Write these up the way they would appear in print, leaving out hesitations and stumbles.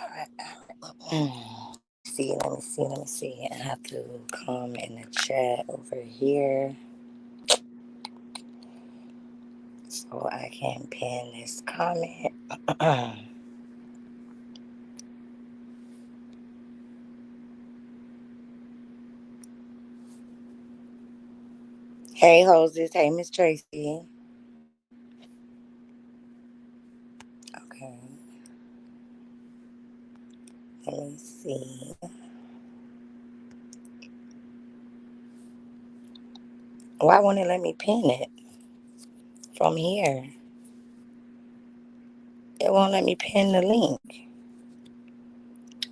All right. Let me see. I have to come in the chat over here so I can pin this comment. Hey, hostess. Hey, Miss Tracy. Okay. Let me see. Why won't it let me pin it from here? It won't let me pin the link.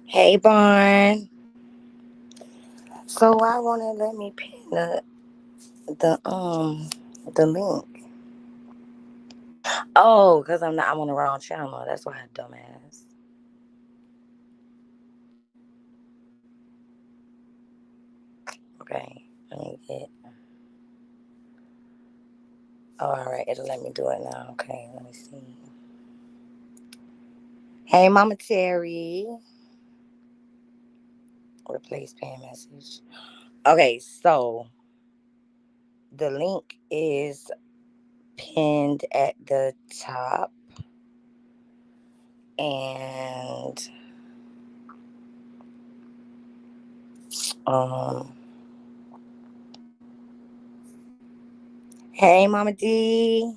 Hey, Barn. So why won't it let me pin the link? Oh, because I'm on the wrong channel. That's why, dumbass. Okay. Let me get. Oh, all right. It'll let me do it now. Okay. Let me see. Hey, Mama Terry. Replace pin message. Okay. So the link is pinned at the top. And um hey Mama D.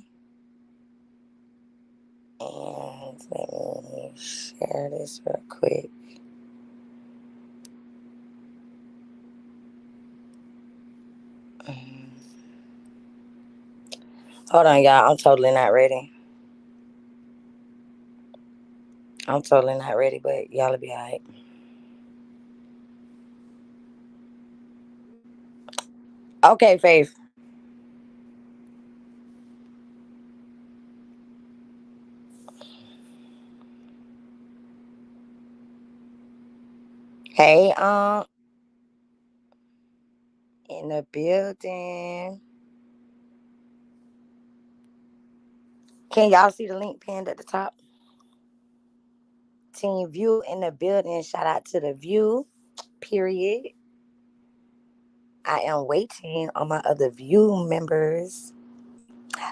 And let me share this real quick. Mm. Hold on, y'all. I'm totally not ready. I'm totally not ready, but y'all will be alright. Okay, Faith. Hey, in the building. Can y'all see the link pinned at the top? Team View in the building. Shout out to the View. Period. I am waiting on my other View members.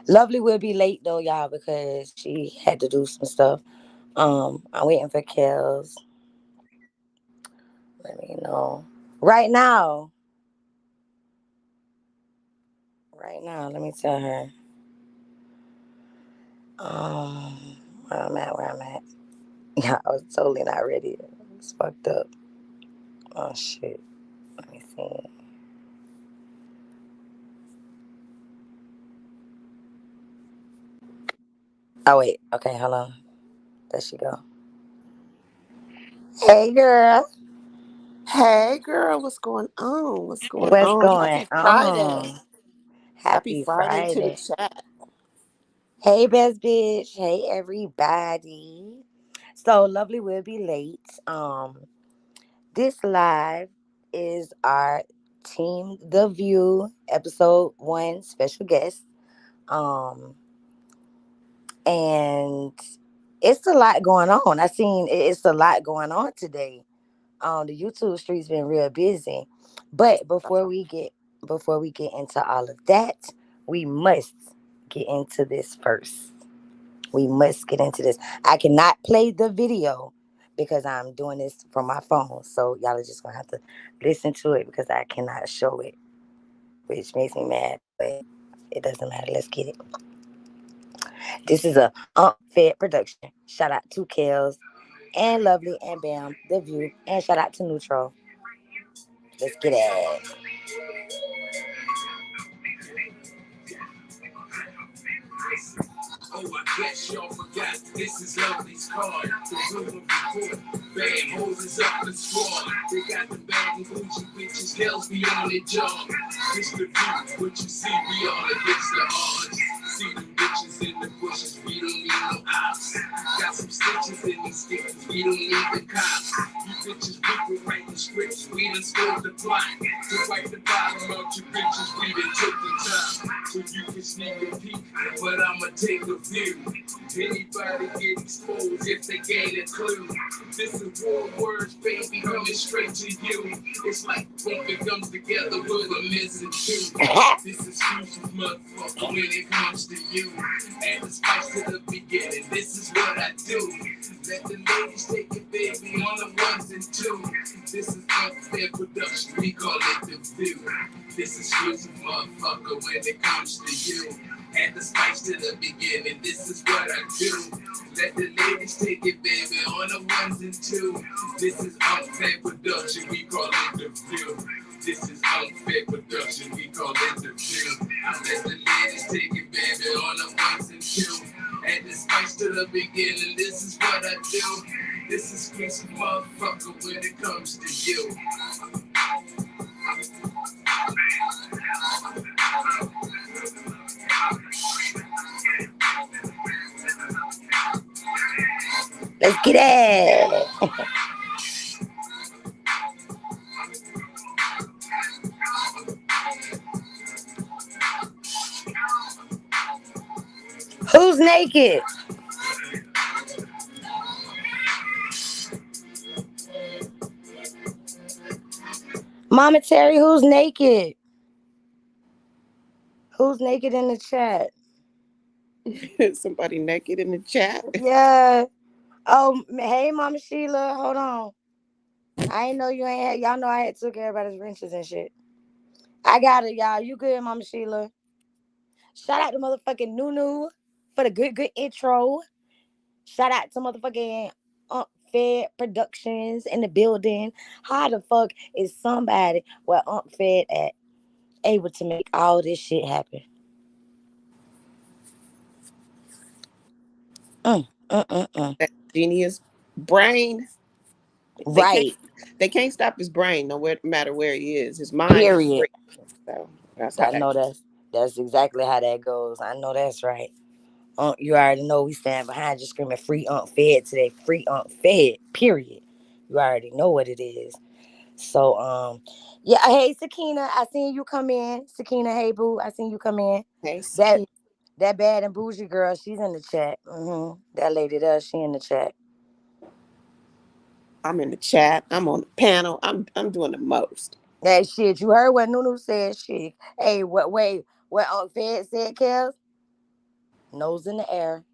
Lovely will be late though, y'all, because she had to do some stuff. I'm waiting for Kels. Let me know. Right now. Right now, let me tell her. Um, where I'm at. Yeah, I was totally not ready. It's fucked up. Oh shit. Let me see. Oh wait. Okay, hold on. There she go. Hey girl. Hey girl, what's going on? What's going What's on? going Happy Friday. on? Happy Happy Friday to the Friday. chat. Hey best bitch. Hey everybody. So lovely will be late. This live is our Team The View episode 1 special guest. Um and it's a lot going on. I seen it's a lot going on today. The YouTube street's been real busy. But before we get into all of that, we must get into this first. We must get into this. I cannot play the video because I'm doing this from my phone. So y'all are just gonna have to listen to it because I cannot show it, which makes me mad. But it doesn't matter. Let's get it. This is a Fed production. Shout out to Kels and Lovely and Bam, The View, and shout out to Neutral. Let's get it. Oh, I guess y'all forgot this is Lovely's card. The Zoom report. Bad hoes is up the squad. They got the bad and bougie bitches. Girls be on their job. This the view. What you see, we all against the odds. See them bitches in the bushes. We don't need no ops. Got some stitches in these stickers. We don't need the cops. You bitches, we can write the scripts. We done scored the plot. To wipe the bottom out you bitches. We done took the time. So you can sneak a peek. but I'ma take a view. Anybody get exposed if they gain a clue. This is war words, baby, coming straight to you. It's like both it comes together with a missing two. This is exclusive motherfucker when it comes to you. And the spice to the beginning, this is what I do. Let the ladies take it, baby, on the ones and twos. This is unfair production, we call it the view. This is exclusive motherfucker when it comes to you. And the spice to the beginning, this is what I do. Let the ladies take it, baby, on the ones and twos. This is unfair production, we call it the view. This is unfair production, we call it the view. I let the ladies take it, baby, on the ones and twos. And the spice to the beginning, this is what I do. This is exclusive motherfucker when it comes to you. Let's get it. Who's naked? Mama Terry, who's naked? Who's naked in the chat? Somebody naked in the chat. Yeah. Oh, hey, Mama Sheila. Hold on. I ain't know you ain't had. Y'all know I had took everybody's wrenches and shit. I got it, y'all. You good, Mama Sheila? Shout out to motherfucking Nunu for the good intro. Shout out to motherfucking Fed Productions in the building. How the fuck is somebody where Fed at able to make all this shit happen? That genius brain. They can't. Right. They can't stop his brain, no matter where he is. His mind is Period. free. So that's how I that know goes. that's exactly how that goes. I know that's right. You already know we stand behind you screaming free Fed today. Free Fed. Period. You already know what it is. So yeah. Hey Sakina, I seen you come in. Sakina, hey boo, I seen you come in. Hey, That Saki, that bad and bougie girl, she's in the chat. That lady there, she in the chat. I'm in the chat. I'm on the panel. I'm doing the most. Hey shit, you heard what Nunu said? Shit. Hey, what Fed said, Kels? Nose in the air.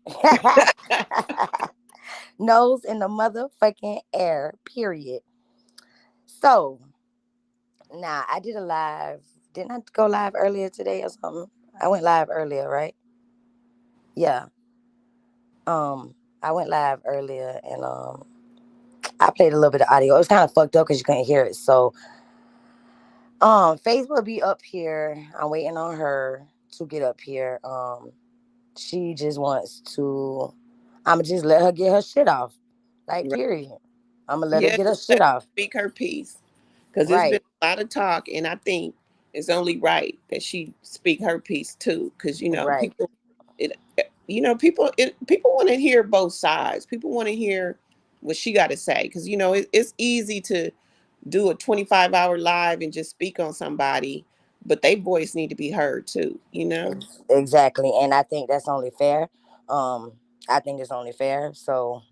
Nose in the motherfucking air. Period. So now I did a live. Didn't I go live earlier today or something? I went live earlier, right? Yeah. I went live earlier and I played a little bit of audio. It was kind of fucked up because you couldn't hear it. So Facebook be up here. I'm waiting on her to get up here. She just wants to. I'ma just let her get her shit off. Like Right. period. I'ma let her Yeah, get her just let shit off. her speak her piece. Because there's been Right. a lot of talk, and I think it's only right that she speak her piece too. Because Right. it, people want to hear both sides. People want to hear what she got to say. Because it's easy to do a 25-hour live and just speak on somebody, but their voice need to be heard too. Exactly. And I think that's only fair. Um, I think it's only fair. So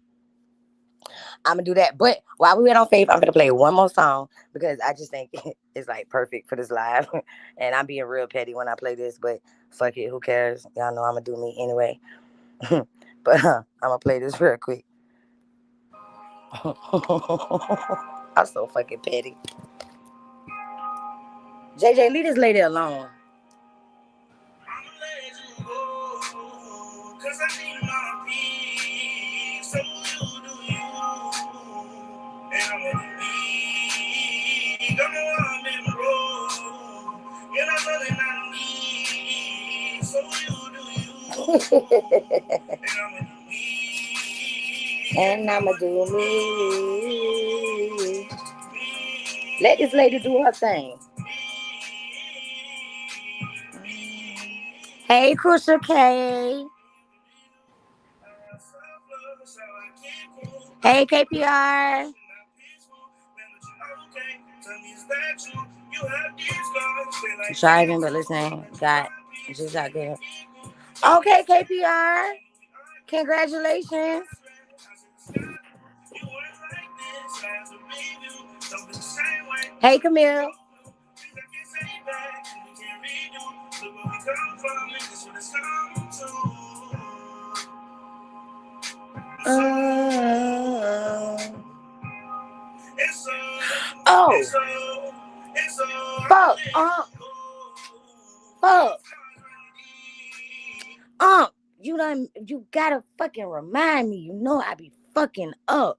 I'm gonna do that. But while we went on Faith, I'm gonna play one more song because I just think it's like perfect for this live. And I'm being real petty when I play this, but fuck it, who cares? Y'all know I'm gonna do me anyway. But I'm gonna play this real quick. I'm so fucking petty. JJ, leave this lady alone. Cause I need my peace. So you do you. And I'm gonna be. Don't know I'm in the road. And I'm nothing I need. So you do you. And I'm gonna do me. Let this lady do her thing. Hey, Crucial K. Hey, KPR. Driving, but listening. Just got good. Okay, KPR. Congratulations. Hey, Camille. Oh, fuck, fuck, you gotta fucking remind me. You know I be fucking up.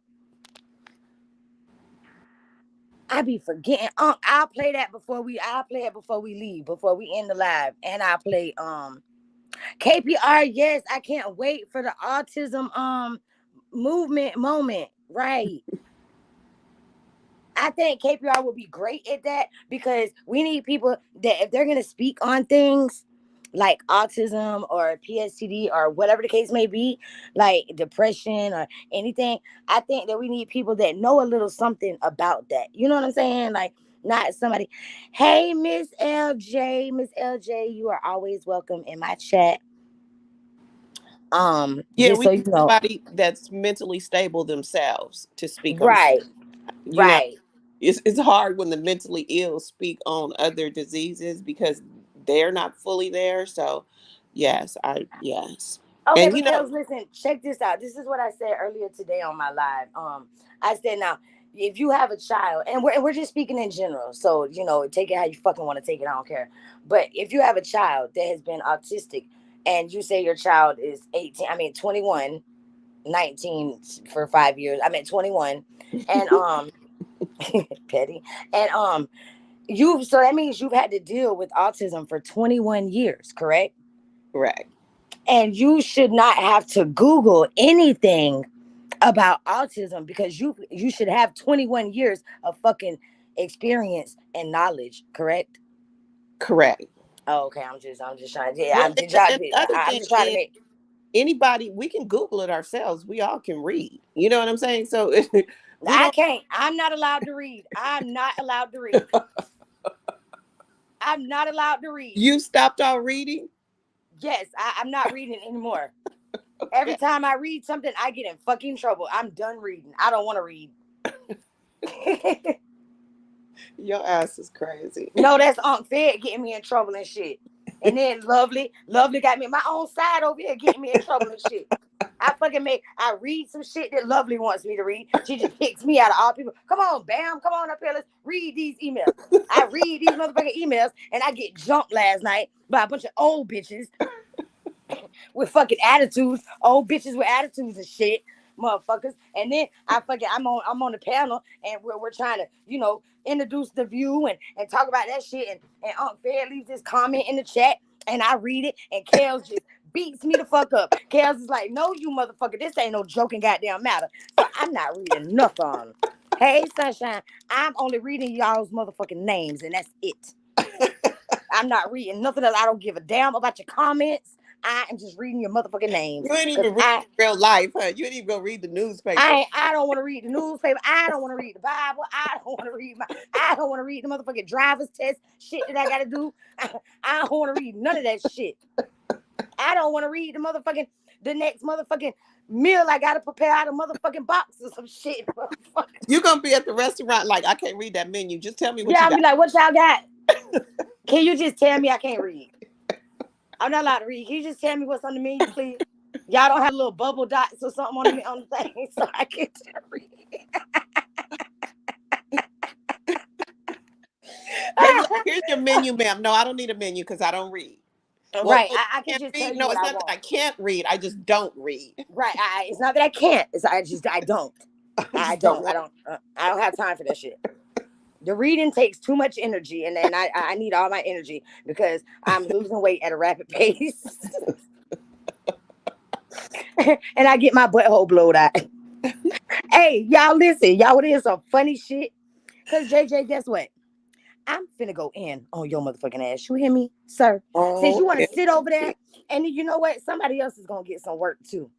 I be forgetting. I'll play it before we leave, before we end the live, and I'll play KPR. Yes, I can't wait for the autism movement moment. Right. I think KPR will be great at that because we need people that if they're gonna speak on things like autism or PSTD or whatever the case may be, like depression or anything, I think that we need people that know a little something about that. You know what I'm saying? Like not somebody, hey Miss LJ, you are always welcome in my chat. Yeah, Just we so need you know. somebody that's mentally stable themselves to speak on. Right, You know, right. it's hard when the mentally ill speak on other diseases because they're not fully there. So, yes, Okay, and but Kels, listen, check this out. This is what I said earlier today on my live. I said now, if you have a child, and we're just speaking in general, so you know, take it how you fucking want to take it. I don't care. But if you have a child that has been autistic, and you say your child is 18, I mean 21, 19 for 5 years. I mean 21, and petty, and you. So that means you've had to deal with autism for 21 years, correct? correct, And you should not have to Google anything about autism because you should have 21 years of fucking experience and knowledge, correct? correct. Oh, okay, I'm just trying to, yeah, Well, and the other I'm thing just trying to is make. anybody we can Google it ourselves. We all can read. You know what I'm saying? So we I don't. can't. I'm not allowed to read. I'm not allowed to read. I'm not allowed to read. You stopped all reading. Yes, I'm not reading anymore. Every Okay, time I read something, I get in fucking trouble. I'm done reading. I don't want to read. your ass is crazy. No, that's Unc Fed getting me in trouble and shit. And then Lovely got me my own side over here getting me in trouble and shit. I read some shit that Lovely wants me to read. She just picks me out of all people. Come on, Bam, come on up here. Let's read these emails. I read these motherfucking emails and I get jumped last night by a bunch of old bitches with fucking attitudes, old bitches with attitudes and shit, motherfuckers. And then I'm on the panel and we're trying to, introduce the view and talk about that shit. And Aunt Fair leaves this comment in the chat and I read it and Kels just beats me the fuck up. Kels is like, no, you motherfucker, this ain't no joking goddamn matter. So I'm not reading nothing. Hey, Sunshine, I'm only reading y'all's motherfucking names and that's it. I'm not reading nothing else. I don't give a damn about your comments. I am just reading your motherfucking names. You ain't Cause even read real life, huh? You ain't even go read the newspaper. I don't want to read the newspaper. I don't want to read the Bible. I don't want to read the motherfucking driver's test shit that I gotta do. I don't want to read none of that shit. I don't want to read the next motherfucking meal I gotta prepare out of motherfucking box or some shit. You're gonna be at the restaurant like I can't read that menu. Just tell me what Yeah, you I'll got. be like, what y'all got? Can you just tell me I can't read? I'm not allowed to read. Can you just tell me what's on the menu, please? Y'all don't have little bubble dots or something on the thing so I can read. They be like, here's your menu, ma'am. No, I don't need a menu because I don't read. Well, Right. no, you I can can't just tell read. you No, what it's I not that I want. can't read. I just don't read. Right. It's not that I can't. I don't. I just don't want. I don't have time for that shit. The reading takes too much energy, and then I need all my energy because I'm losing weight at a rapid pace, and I get my butthole blowed out. Hey, y'all, listen, y'all want to hear some funny shit? Cause JJ, guess what? I'm finna go in on your motherfucking ass. You hear me, sir? Since Oh, you want to sit over there, and you know what? Somebody else is gonna get some work too.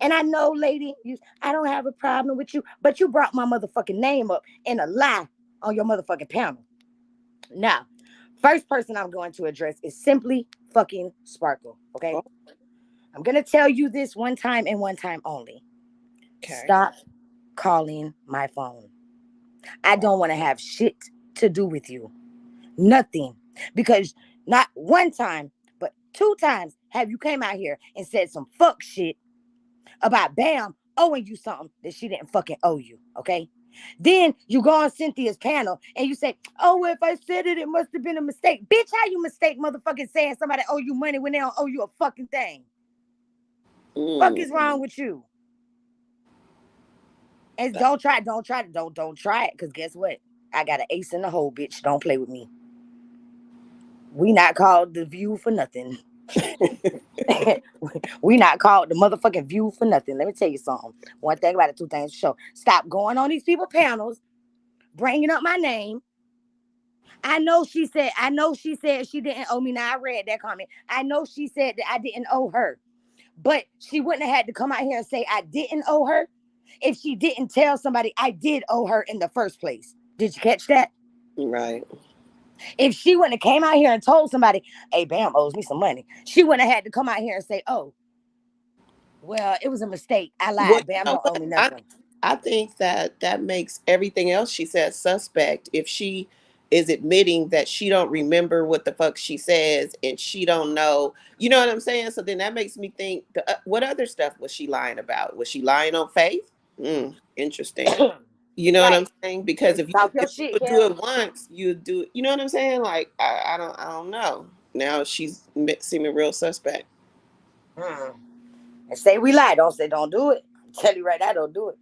And I know, lady, I don't have a problem with you, but you brought my motherfucking name up in a lie on your motherfucking panel. Now, first person I'm going to address is simply fucking Sparkle. Okay. I'm gonna tell you this one time and one time only. Okay. Stop calling my phone. I don't want to have shit to do with you. Nothing. Because not one time, but 2 times have you came out here and said some fuck shit about Bam owing you something that she didn't fucking owe you. Okay? Then you go on Cynthia's panel and you say, oh, well, if I said it, it must have been a mistake. Bitch, how you mistake motherfucking saying somebody owe you money when they don't owe you a fucking thing? Fuck is wrong with you? And don't try it. Because guess what? I got an ace in the hole, bitch. Don't play with me. We not called The View for nothing. We not called the motherfucking View for nothing. Let me tell you something. One thing about it, 2 things for sure. Stop going on these people panels, bringing up my name. I know she said she didn't owe me. Now I read that comment. I know she said that I didn't owe her. But she wouldn't have had to come out here and say I didn't owe her if she didn't tell somebody I did owe her in the first place. Did you catch that? Right. If she wouldn't have came out here and told somebody, hey, Bam owes me some money, she wouldn't have had to come out here and say, oh, well, it was a mistake. I Well, lied. you Bam know don't owe what? me nothing. I think that that makes everything else she said suspect. If she is admitting that she don't remember what the fuck she says and she don't know, you know what I'm saying? So then that makes me think, what other stuff was she lying about? Was she lying on faith? Interesting. You know what I'm Right. saying? Because Talk your if you shit, would do Kim. it once, you would do it. You know what I'm saying? Like I don't know. Now she's seeming real suspect. Hmm. And say we lie. Don't say don't do it. I tell you right now, don't do it.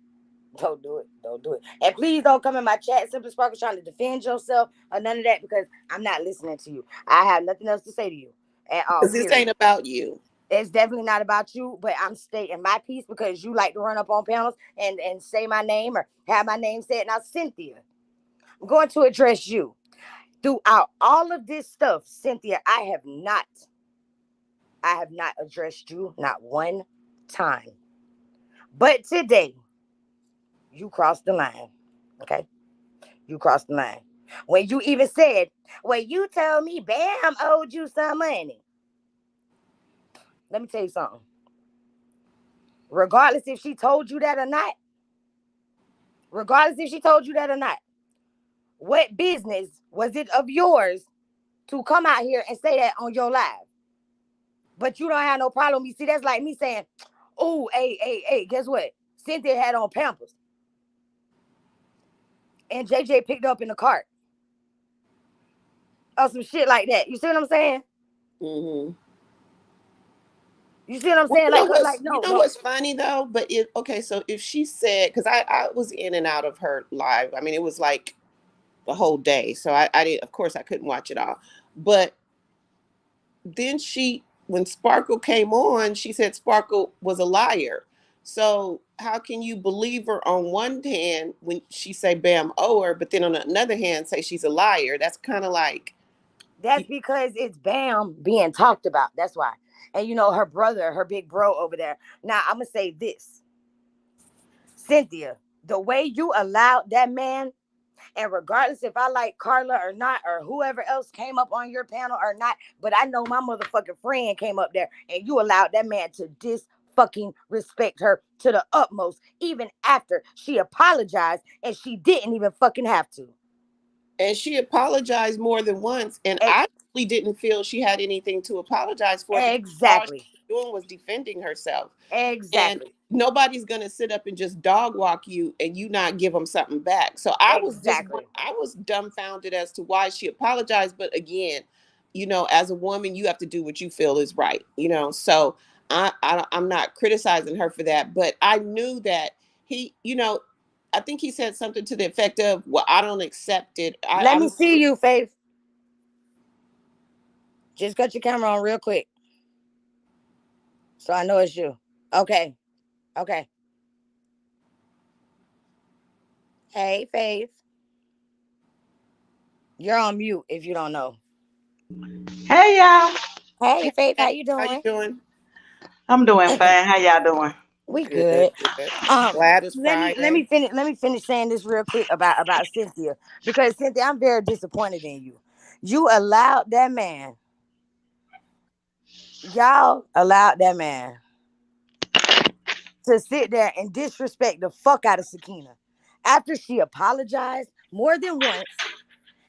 Don't do it. Don't do it. And please don't come in my chat, Simply Sparkle, trying to defend yourself or none of that because I'm not listening to you. I have nothing else to say to you at all, Because this period. ain't about you. It's definitely not about you, but I'm stating my piece because you like to run up on panels and say my name or have my name said. Now, Cynthia, I'm going to address you. Throughout all of this stuff, Cynthia, I have not addressed you not one time. But today, you crossed the line. Okay? You crossed the line. When you even said, well, you told me Bam owed you some money. Let me tell you something. Regardless if she told you that or not, regardless if she told you that or not, what business was it of yours to come out here and say that on your live? But you don't have no problem. You see, that's like me saying, oh, hey, guess what? Cynthia had on Pampers and JJ picked up in the cart or some shit like that. You see what I'm saying? Hmm. You see what I'm Well, saying? Like, you no, know no. what's funny though? But if okay, so if she said, because I was in and out of her live. I mean, it was like the whole day, so I did. Of course, I couldn't watch it all. But then when Sparkle came on, she said Sparkle was a liar. So how can you believe her on one hand when she say Bam owe her, but then on another hand say she's a liar? That's kind of like, That's because it's Bam being talked about. That's why. And you know, her brother, her big bro over there. Now, I'm going to say this Cynthia, the way you allowed that man, and regardless if I like Carla or not, or whoever else came up on your panel or not, but I know my motherfucking friend came up there and you allowed that man to fucking respect her to the utmost, even after she apologized and she didn't even fucking have to. and she apologized more than once, and E- I really didn't feel she had anything to apologize for because all she exactly. was doing was defending herself. And Exactly. nobody's going to sit up and just dog walk you and you not give them something back. So Exactly. I was dumbfounded as to why she apologized. But again, as a woman, you have to do what you feel is right. So I'm not criticizing her for that, but I knew that I think he said something to the effect of, well, I don't accept it. Let me I'm see you, Faith. Just cut your camera on real quick so I know it's you. Okay. Okay. Hey, Faith. You're on mute if you don't know. Hey y'all, Hey, Faith, how Hey, you how you doing? doing? I'm doing fine. How y'all doing? We Good, good. good. Um, Glad it's let me Friday. finish. Let me finish saying this real quick about Cynthia because Cynthia, I'm very disappointed in you. You allowed that man Y'all allowed that man to sit there and disrespect the fuck out of Sakina after she apologized more than once.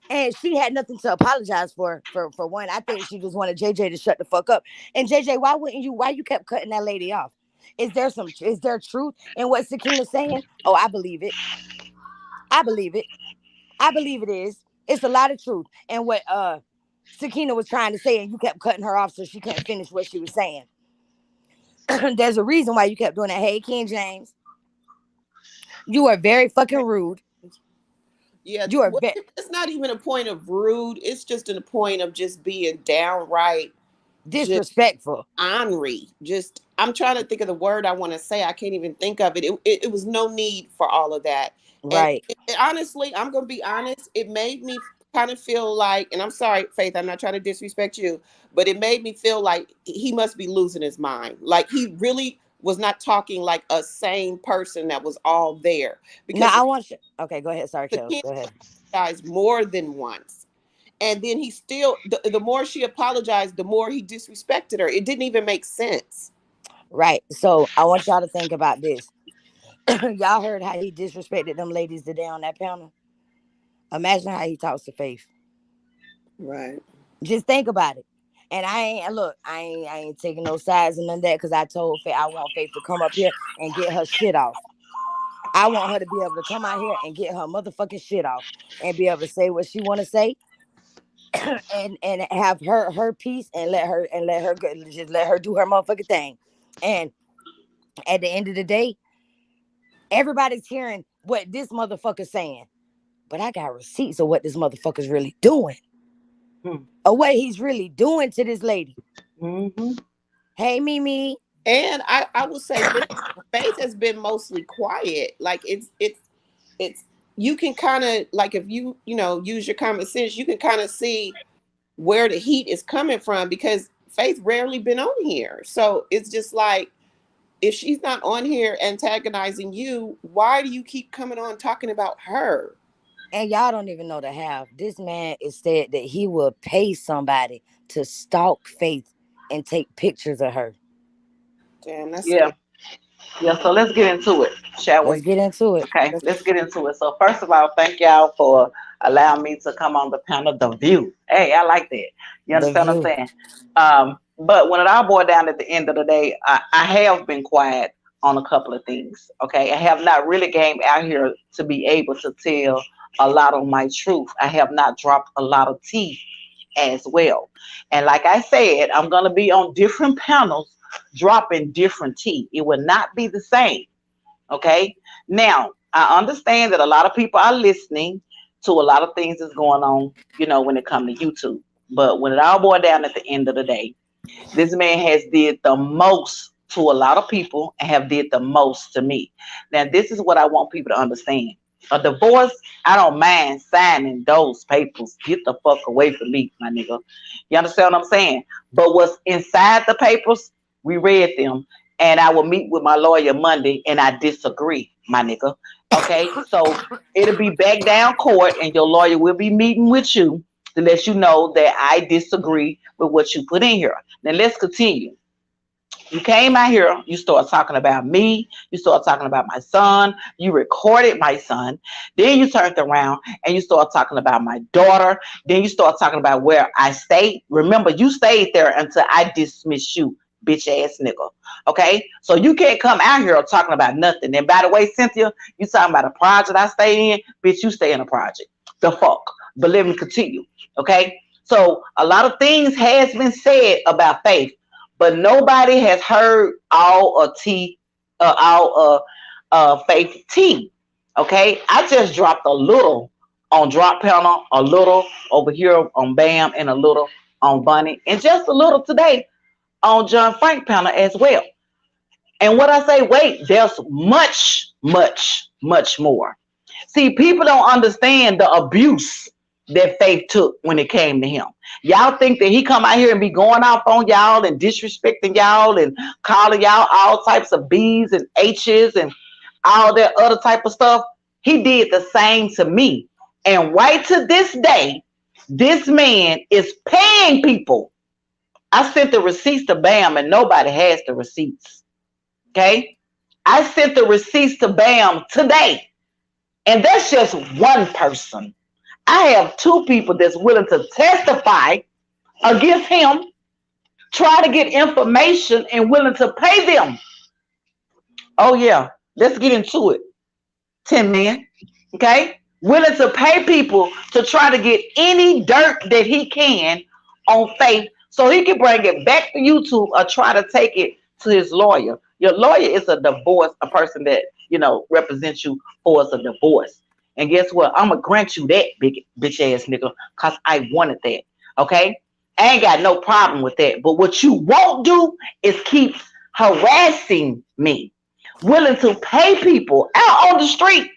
And she had nothing to apologize for. For one, I think she just wanted JJ to shut the fuck up. And JJ, why wouldn't you? Why you kept cutting that lady off? Is there some? Is there truth in what Sakina's saying? Oh, I believe it. I believe it. I believe it is. It's a lot of truth in what Sakina was trying to say, and you kept cutting her off so she couldn't finish what she was saying. There's a reason why you kept doing that. Hey, King James, you are very fucking rude. Yeah, You are very it's not even a point of rude. It's just a point of just being downright, just disrespectful. ornery. Just I'm trying to think of the word I want to say. I can't even think of it. It was no need for all of that. And Right. honestly, I'm gonna be honest. It made me kind of feel like, and I'm sorry, Faith, I'm not trying to disrespect you, but it made me feel like he must be losing his mind. Like he really was not talking like a sane person that was all there Now because I want you. Okay, go ahead. Sorry, the Kels. king Go ahead. apologized more than once. And then he still, the more she apologized, the more he disrespected her. It didn't even make sense. Right. So I want y'all to think about this. Y'all heard how he disrespected them ladies today on that panel. Imagine how he talks to Faith. Right. Just think about it. And I ain't taking no sides and none of that because I told Faith I want Faith to come up here and get her shit off. I want her to be able to come out here and get her motherfucking shit off and be able to say what she want to say and have her peace and let her go, just let her do her motherfucking thing. And at the end of the day, everybody's hearing what this motherfucker's saying, but I got receipts of what this motherfucker's really doing, Hmm. or what he's really doing to this lady. Mm-hmm. Hey, Mimi. And I will say this, Faith has been mostly quiet. Like it's you can kind of like if you use your common sense, you can kind of see where the heat is coming from because Faith rarely been on here. So it's just like if she's not on here antagonizing you, why do you keep coming on talking about her? And y'all don't even know the half. This man is said that he will pay somebody to stalk Faith and take pictures of her. Damn, that's Yeah. scary. Yeah. So let's get into it, shall Let's we? get into it. Okay, let's get into it. So first of all, thank y'all for allowing me to come on the panel, The View. Hey, I like that. You The understand what I'm view. saying? But when it all boiled down at the end of the day, I have been quiet on a couple of things. Okay, I have not really came out here to be able to tell a lot of my truth. I have not dropped a lot of tea as well. And like I said, I'm gonna be on different panels dropping different tea. It will not be the same. Okay. Now, I understand that a lot of people are listening to a lot of things that's going on, when it comes to YouTube. But when it all boiled down at the end of the day, this man has did the most to a lot of people and have did the most to me. Now, this is what I want people to understand. A divorce, I don't mind signing those papers. Get the fuck away from me, my nigga. You understand what I'm saying? But what's inside the papers, we read them. And I will meet with my lawyer Monday and I disagree, my nigga. Okay, so it'll be back down court and your lawyer will be meeting with you to let you know that I disagree with what you put in here. Now let's continue. You came out here, you start talking about me, you start talking about my son, you recorded my son, then you turned around and you start talking about my daughter, then you start talking about where I stayed. Remember, you stayed there until I dismissed you, bitch ass nigga. Okay? So you can't come out here talking about nothing. And by the way, Cynthia, you talking about a project I stay in, bitch, you stay in a project. The fuck. But let me continue. Okay? So a lot of things has been said about Faith, but nobody has heard all Faith tea. Okay, I just dropped a little on Drop Panel, a little over here on Bam, and a little on Bunny, and just a little today on John Frank Panel as well. And what I say, wait, there's much, much, much more. See, people don't understand the abuse that Faith took when it came to him. Y'all think that he come out here and be going off on y'all and disrespecting y'all and calling y'all all types of B's and H's and all that other type of stuff. He did the same to me. And right to this day, this man is paying people I sent the receipts to Bam and nobody has the receipts. Okay? I sent the receipts to Bam today. And that's just one person. I have two people that's willing to testify against him, try to get information and willing to pay them. Oh yeah, let's get into it. 10 men, okay? Willing to pay people to try to get any dirt that he can on Faith so he can bring it back to YouTube or try to take it to his lawyer. Your lawyer is a person that, represents you for us a divorce. And guess what? I'm going to grant you that, big bitch ass nigga, because I wanted that, okay? I ain't got no problem with that. But what you won't do is keep harassing me. Willing to pay people out on the street,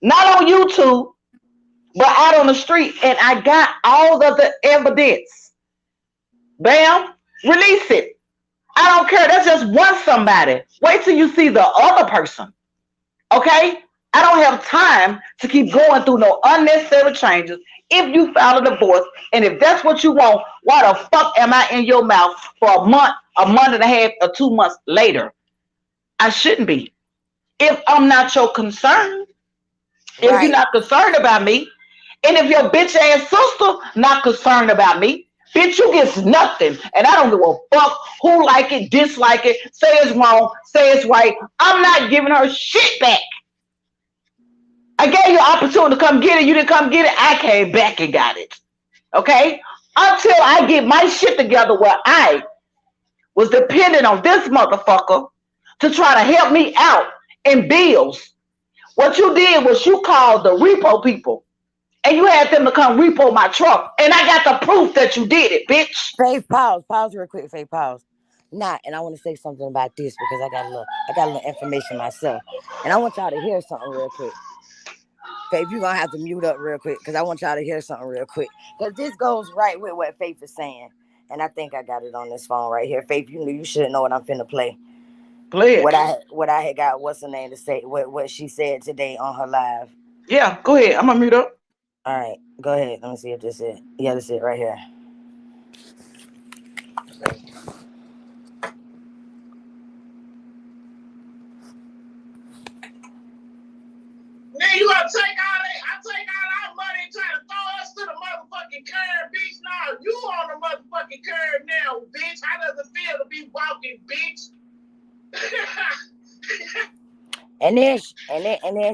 not on YouTube, but out on the street. And I got all of the evidence. Bam, release it. I don't care. That's just one somebody. Wait till you see the other person. Okay? I don't have time to keep going through no unnecessary changes. If you file a divorce, and if that's what you want, why the fuck am I in your mouth for a month and a half, or 2 months later? I shouldn't be. If I'm not your concern, if Right. you're not concerned about me, and if your bitch ass sister not concerned about me, bitch, you get nothing. And I don't give a fuck who like it, dislike it, say it's wrong, say it's right. I'm not giving her shit back. I gave you an opportunity to come get it. You didn't come get it. I came back and got it. Okay? Until I get my shit together where I was dependent on this motherfucker to try to help me out in bills. What you did was you called the repo people and you had them to come repo my truck. And I got the proof that you did it, bitch. Faith, pause real quick. Faith, pause. And I want to say something about this because I got a little information myself, and I want y'all to hear something real quick. Faith, you're gonna have to mute up real quick because I want y'all to hear something real quick. Because this goes right with what Faith is saying. And I think I got it on this phone right here. Faith, you should know what I'm finna play. Play it. What I had got, what's her name to say, what she said today on her live. Yeah, go ahead. I'm gonna mute up. All right, go ahead. Let me see if this is it. Yeah, this is it right here. Then you gonna take all our money and try to throw us to the motherfucking curb, bitch. No, you on the motherfucking curb now, bitch. How does it feel to be walking, bitch? And then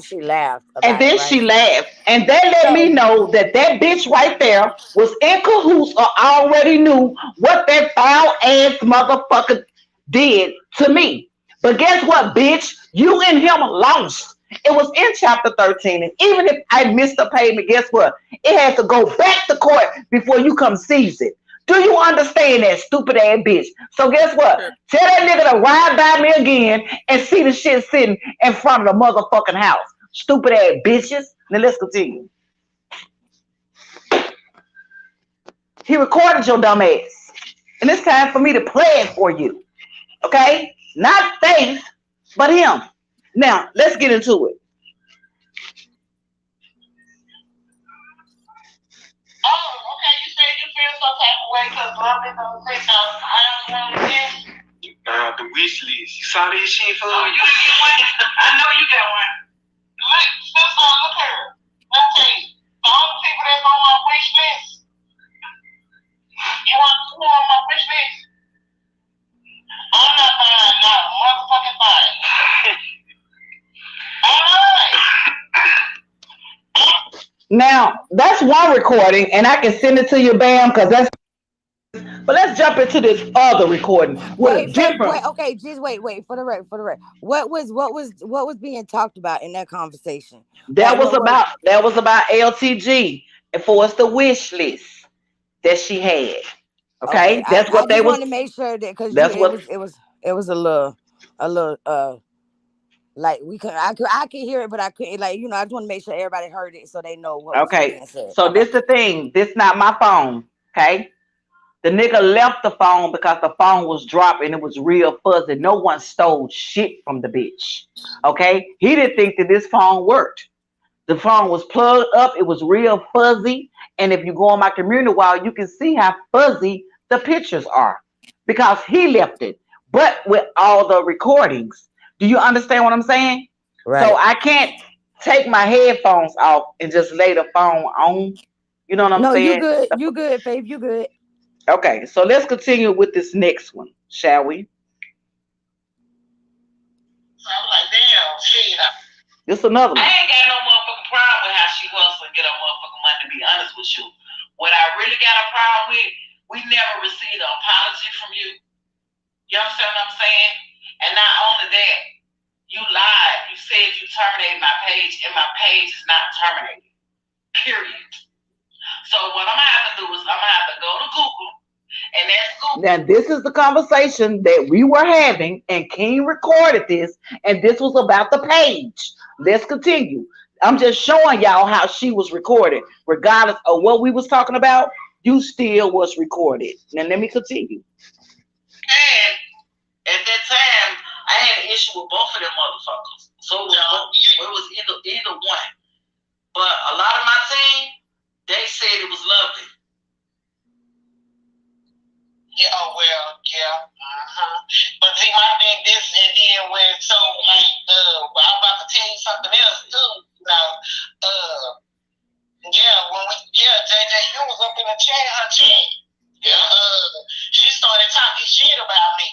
she laughed. And then she laughed. And that let me know that bitch right there was in cahoots or already knew what that foul ass motherfucker did to me. But guess what, bitch? You and him lost. It was in chapter 13. And even if I missed the payment, guess what? It has to go back to court before you come seize it. Do you understand that, stupid ass bitch? So guess what? Tell that nigga to ride by me again and see the shit sitting in front of the motherfucking house. Stupid ass bitches. Now let's continue. He recorded your dumb ass. And it's time for me to play it for you. Okay? Not Faith, but him. Now, let's get into it. Oh, okay. You said you feel some type of way because love is on the I don't want to get. The wish list. You saw this shit for Oh, you didn't get one? I know you got one. Look, sister, look here. Let me tell you. The only people that's on my wish list. You want to know on my wish list? I'm not buying not a motherfucking thing. All right. Now, that's one recording, and I can send it to you, Bam, because that's. But let's jump into this other recording. Wait, okay, just wait for the record. What was being talked about in that conversation? That was about LTG and for us the wish list that she had. Okay, that's what they was. I want to make sure that because it was a little like we could I could hear it, but I couldn't I just want to make sure everybody heard it so they know what was being said. So this the thing. This not my phone. Okay. The nigga left the phone because the phone was dropping. It was real fuzzy. No one stole shit from the bitch. Okay. He didn't think that this phone worked. The phone was plugged up. It was real fuzzy. And if you go on my community wall, you can see how fuzzy the pictures are. because he left it, but with all the recordings. Do you understand what I'm saying? So Right. I can't take my headphones off and just lay the phone on. You know what I'm No, you saying? good. You good, Faith. You good. Okay, so let's continue with this next one, shall we? So I'm like, damn, shit. This another I one. ain't got no motherfucking problem with how she hustle and get her motherfucking money, to be honest with you. What I really got a problem with, we never received an apology from you. You understand what I'm saying? And not only that, you lied. You said you terminated my page, and my page is not terminated. Period. So what I'm gonna have to do is I'm gonna have to go to Google, and that's Google. Now, this is the conversation that we were having, and King recorded this, and this was about the page. Let's continue. I'm just showing y'all how she was recorded. Regardless of what we was talking about, you still was recorded. Now, let me continue. And at that time, I had an issue with both of them motherfuckers. So it was either one. But a lot of my team, they said it was lovely. Yeah, oh well, yeah. But see, my thing, this and then when so like I'm about to tell you something else too. JJ, you was up in the chat, her chat. Yeah. She started talking shit about me.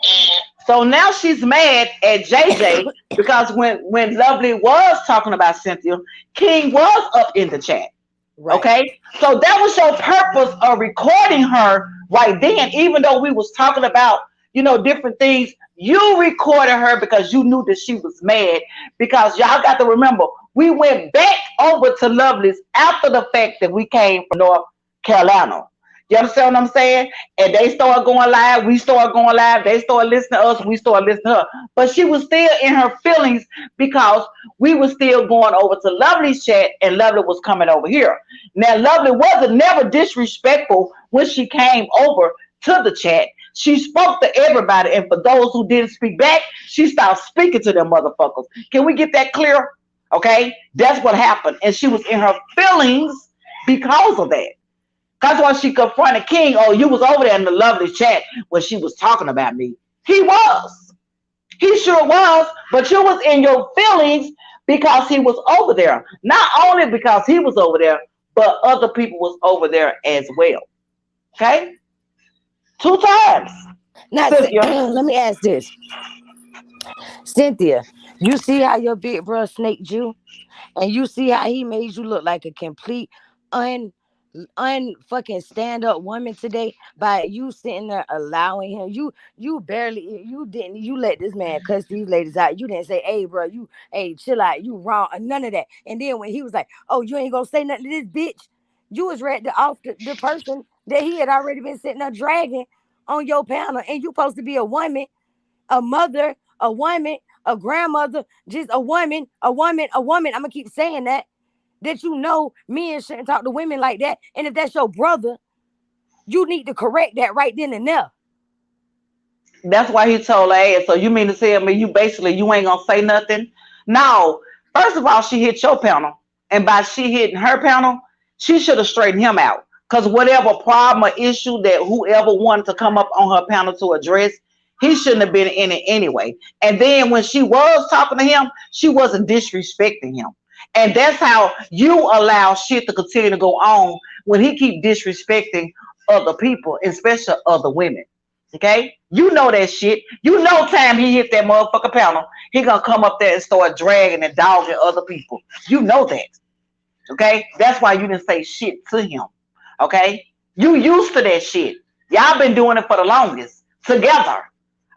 And So now she's mad at JJ because when Lovely was talking about Cynthia, King was up in the chat. Right. Okay, so that was your purpose of recording her right then, even though we was talking about different things. You recorded her because you knew that she was mad, because y'all got to remember, we went back over to Lovely's after the fact that we came from North Carolina. You understand what I'm saying? And they started going live, we started going live, they started listening to us, we started listening to her. But she was still in her feelings because we were still going over to Lovely's chat and Lovely was coming over here. Now, Lovely wasn't never disrespectful when she came over to the chat. She spoke to everybody, and for those who didn't speak back, she stopped speaking to them motherfuckers. Can we get that clear? Okay? That's what happened. And she was in her feelings because of that. That's why she confronted King. Oh, you was over there in the Lovely chat when she was talking about me. He was. He sure was. But you was in your feelings because he was over there. Not only because he was over there, but other people was over there as well. Okay? 2 times. Now, Cynthia. let me ask this, Cynthia. You see how your big bro snaked you, and you see how he made you look like a complete un unfucking stand up woman today by you sitting there allowing him. You barely you let this man cuss these ladies out. You didn't say, hey bro, hey chill out, you wrong, none of that. And then when he was like, oh, you ain't gonna say nothing to this bitch, you was ready to off the person that he had already been sitting there dragging on your panel, and you supposed to be a woman, a mother, a woman, a grandmother, just a woman, a woman, a woman. I'm gonna keep saying that men shouldn't talk to women like that. And if that's your brother, you need to correct that right then and there. That's why he told her ass. So you mean to tell me you ain't gonna say nothing? No. First of all, she hit your panel. And by she hitting her panel, she should have straightened him out. Because whatever problem or issue that whoever wanted to come up on her panel to address, he shouldn't have been in it anyway. And then when she was talking to him, she wasn't disrespecting him. And that's how you allow shit to continue to go on when he keep disrespecting other people, especially other women. Okay? You know that shit. You know time he hit that motherfucker panel, he gonna come up there and start dragging and dogging other people. You know that. Okay? That's why you didn't say shit to him. Okay? You used to that shit. Y'all been doing it for the longest. Together.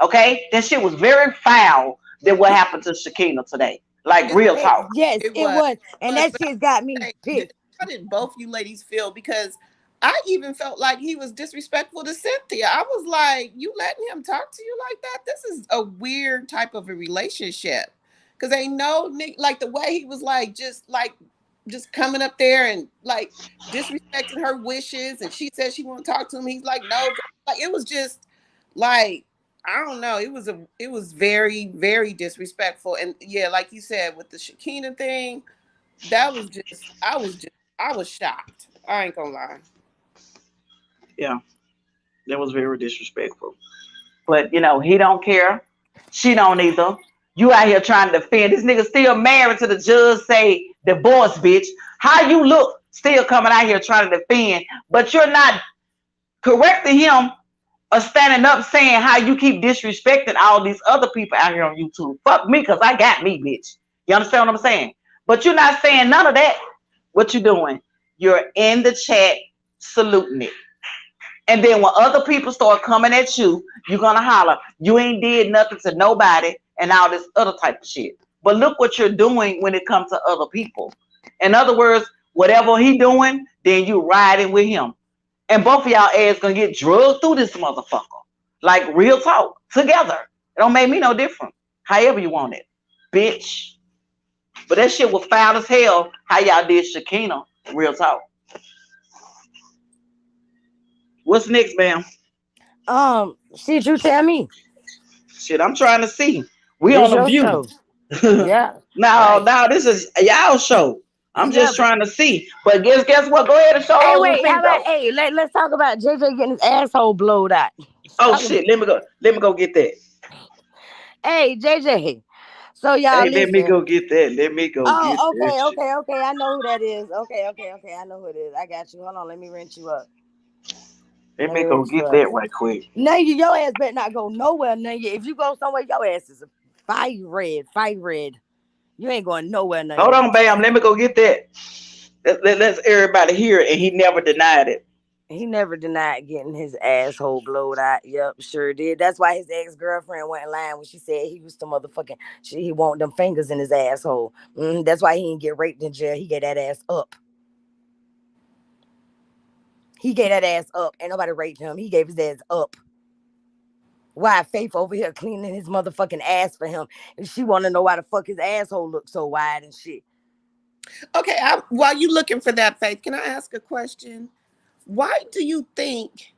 Okay? That shit was very foul than what happened to Shakina today. Like real talk. Yes, It it was. was. And that But shit got me pissed. how did both you ladies feel? Because I even felt like he was disrespectful to Cynthia. I was like, you letting him talk to you like that? This is a weird type of a relationship. Because ain't no like the way he was like just coming up there and like disrespecting her wishes, and she said she won't talk to him. He's like, no, like it was just like I don't know. It was very very disrespectful, and yeah, like you said with the Shakina thing, that was just I was shocked. I ain't gonna lie. Yeah. That was very disrespectful. But you know, he don't care. She don't either. You out here trying to defend this nigga still married to the judge say divorce, bitch. How you look still coming out here trying to defend, but you're not correcting him or standing up saying how you keep disrespecting all these other people out here on YouTube. Fuck me, cause I got me, bitch. You understand what I'm saying? But you're not saying none of that. What you doing? You're in the chat saluting it. And then when other people start coming at you, you're gonna holler, you ain't did nothing to nobody and all this other type of shit. But look what you're doing when it comes to other people. In other words, whatever he doing, then you riding with him. And both of y'all ass gonna get drugged through this motherfucker. Like real talk. Together. It don't make me no different. However you want it. Bitch. But that shit was foul as hell how y'all did Shakina. Real talk. What's next, ma'am? Shit, you tell me. Shit, I'm trying to see. We This on the your view. show. Yeah. No, Right. no, this is y'all show. I'm Yeah, just trying to see. But guess what? Go ahead and show Hey, those wait, how receipts about, though. hey, let's talk about JJ getting his asshole blowed out. Oh Talk about- shit, let me go get that. Hey, JJ. So y'all Hey, let me listen. go get that. Let me go get Oh, that shit. okay. I know who that is. Okay. I know who it is. I got you. Hold on, let me rent you up. Let Let me me go rent you get up. that right quick. Now your ass better not go nowhere. Now if you go somewhere, your ass is fight red. You ain't going nowhere. Now Hold on, bam. Let me go get that. Let's everybody hear it, and he never denied it. He never denied getting his asshole blowed out. Yep, sure did. That's why his ex-girlfriend went in line when she said he used to motherfucking he want them fingers in his asshole. That's why he didn't get raped in jail. He gave that ass up. He gave that ass up. Ain't nobody raped him. He gave his ass up. Why Faith over here cleaning his motherfucking ass for him? And she want to know why the fuck his asshole looks so wide and shit. Okay, while you looking for that, Faith, can I ask a question? Why do you think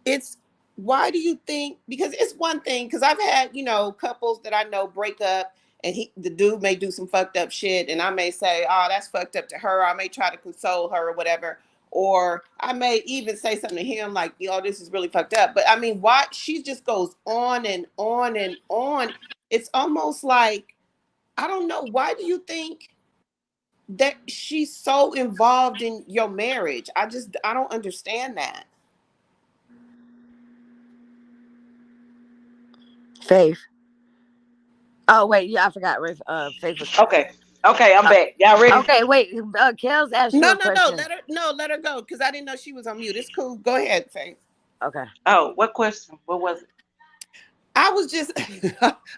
it's why do you think, because it's one thing, because I've had, couples that I know break up and the dude may do some fucked up shit and I may say, oh, that's fucked up to her. I may try to console her or whatever. Or I may even say something to him like, this is really fucked up. But I mean, why she just goes on and on and on. It's almost like, I don't know. Why do you think that she's so involved in your marriage? I don't understand that. Faith. Oh wait, yeah, I forgot. Faith was. Okay, I'm back. Y'all ready? Okay, wait. Kels asked you No, a no, no. question. Let her go because I didn't know she was on mute. It's cool. Go ahead, Faith. Okay. Oh, what question? What was it? I was just,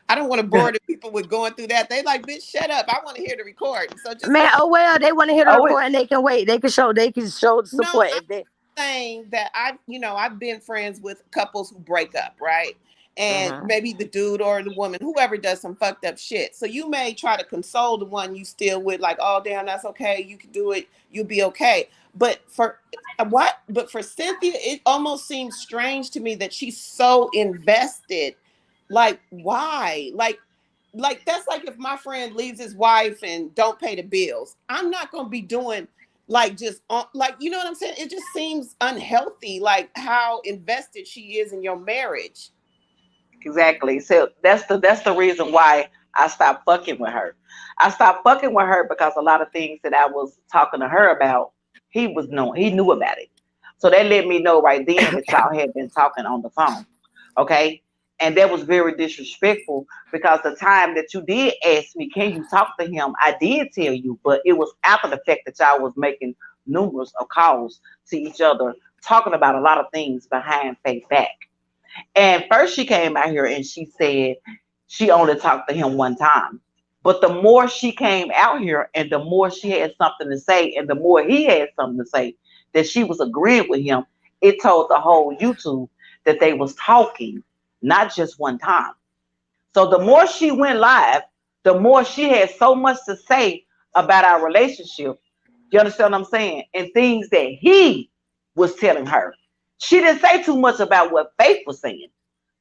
I don't want to bore the people with going through that. They like, bitch, shut up. I want to hear the record. So just Man, oh well, they want to hear the Oh, report and they can wait. They can show the no. support if they. Saying that I've been friends with couples who break up, right? And Mhm. maybe the dude or the woman, whoever does some fucked up shit. So you may try to console the one you still with, like, oh damn, that's okay. You can do it. You'll be okay. But for what? But for Cynthia, it almost seems strange to me that she's so invested. Like, why? Like that's like if my friend leaves his wife and don't pay the bills. I'm not gonna be doing like just like, you know what I'm saying? It just seems unhealthy, like how invested she is in your marriage. exactly. So that's the reason why I stopped fucking with her. I stopped fucking with her because a lot of things that I was talking to her about, he knew about it. So that let me know right then that y'all had been talking on the phone. Okay. And that was very disrespectful because the time that you did ask me, can you talk to him? I did tell you, but it was after the fact that y'all was making numerous of calls to each other, talking about a lot of things behind Faith back. And first she came out here and she said she only talked to him one time. But the more she came out here and the more she had something to say and the more he had something to say, that she was agreeing with him, it told the whole YouTube that they was talking, not just one time. So the more she went live, the more she had so much to say about our relationship. You understand what I'm saying? And things that he was telling her. She didn't say too much about what Faith was saying.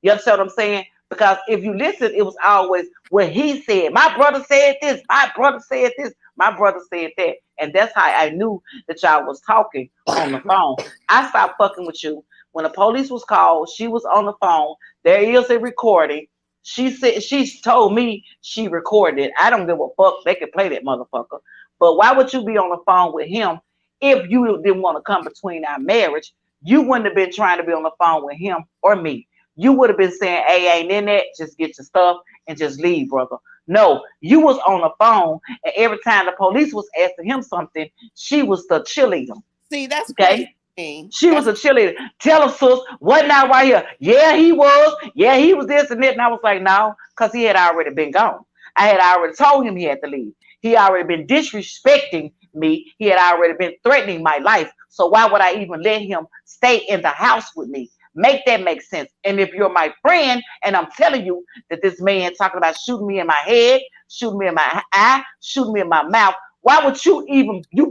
You understand what I'm saying? Because if you listen, it was always what he said. My brother said this. My brother said this. My brother said that. And that's how I knew that y'all was talking on the phone. I stopped fucking with you When the police was called, she was on the phone. There is a recording. She said she told me she recorded it. I don't give a fuck. They can play that motherfucker. But why would you be on the phone with him if you didn't want to come between our marriage? You wouldn't have been trying to be on the phone with him or me. You would have been saying, "Hey, ain't in that. Just get your stuff and just leave, brother." No, you was on the phone, and every time the police was asking him something, she was the cheerleader. See, that's crazy. Okay. She was That's a cheerleader. Tell him, sis, what now right here? Yeah, he was. Yeah, he was this and that. And I was like, no, because he had already been gone. I had already told him he had to leave. He already been disrespecting me. He had already been threatening my life. So why would I even let him stay in the house with me? Make that make sense. And if you're my friend and I'm telling you that this man talking about shooting me in my head, shooting me in my eye, shooting me in my mouth, why would you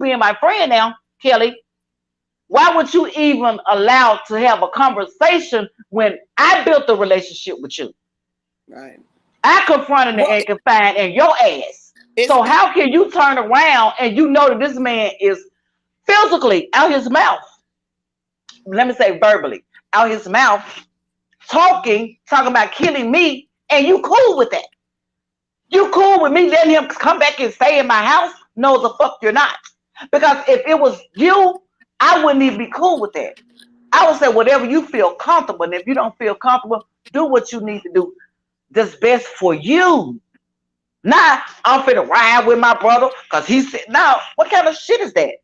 being my friend now, Kelly? Why would you even allow to have a conversation when I built a relationship with you? right. I confronted Well, and confined in your ass. it's So how can you turn around and you know that this man is physically out his mouth? Let me say verbally out his mouth, talking about killing me, and you cool with that? You cool with me letting him come back and stay in my house? No, the fuck you're not. Because if it was you, I wouldn't even be cool with that. I would say whatever you feel comfortable. And if you don't feel comfortable, do what you need to do that's best for you. Not I'm finna ride with my brother because he said, no, what kind of shit is that?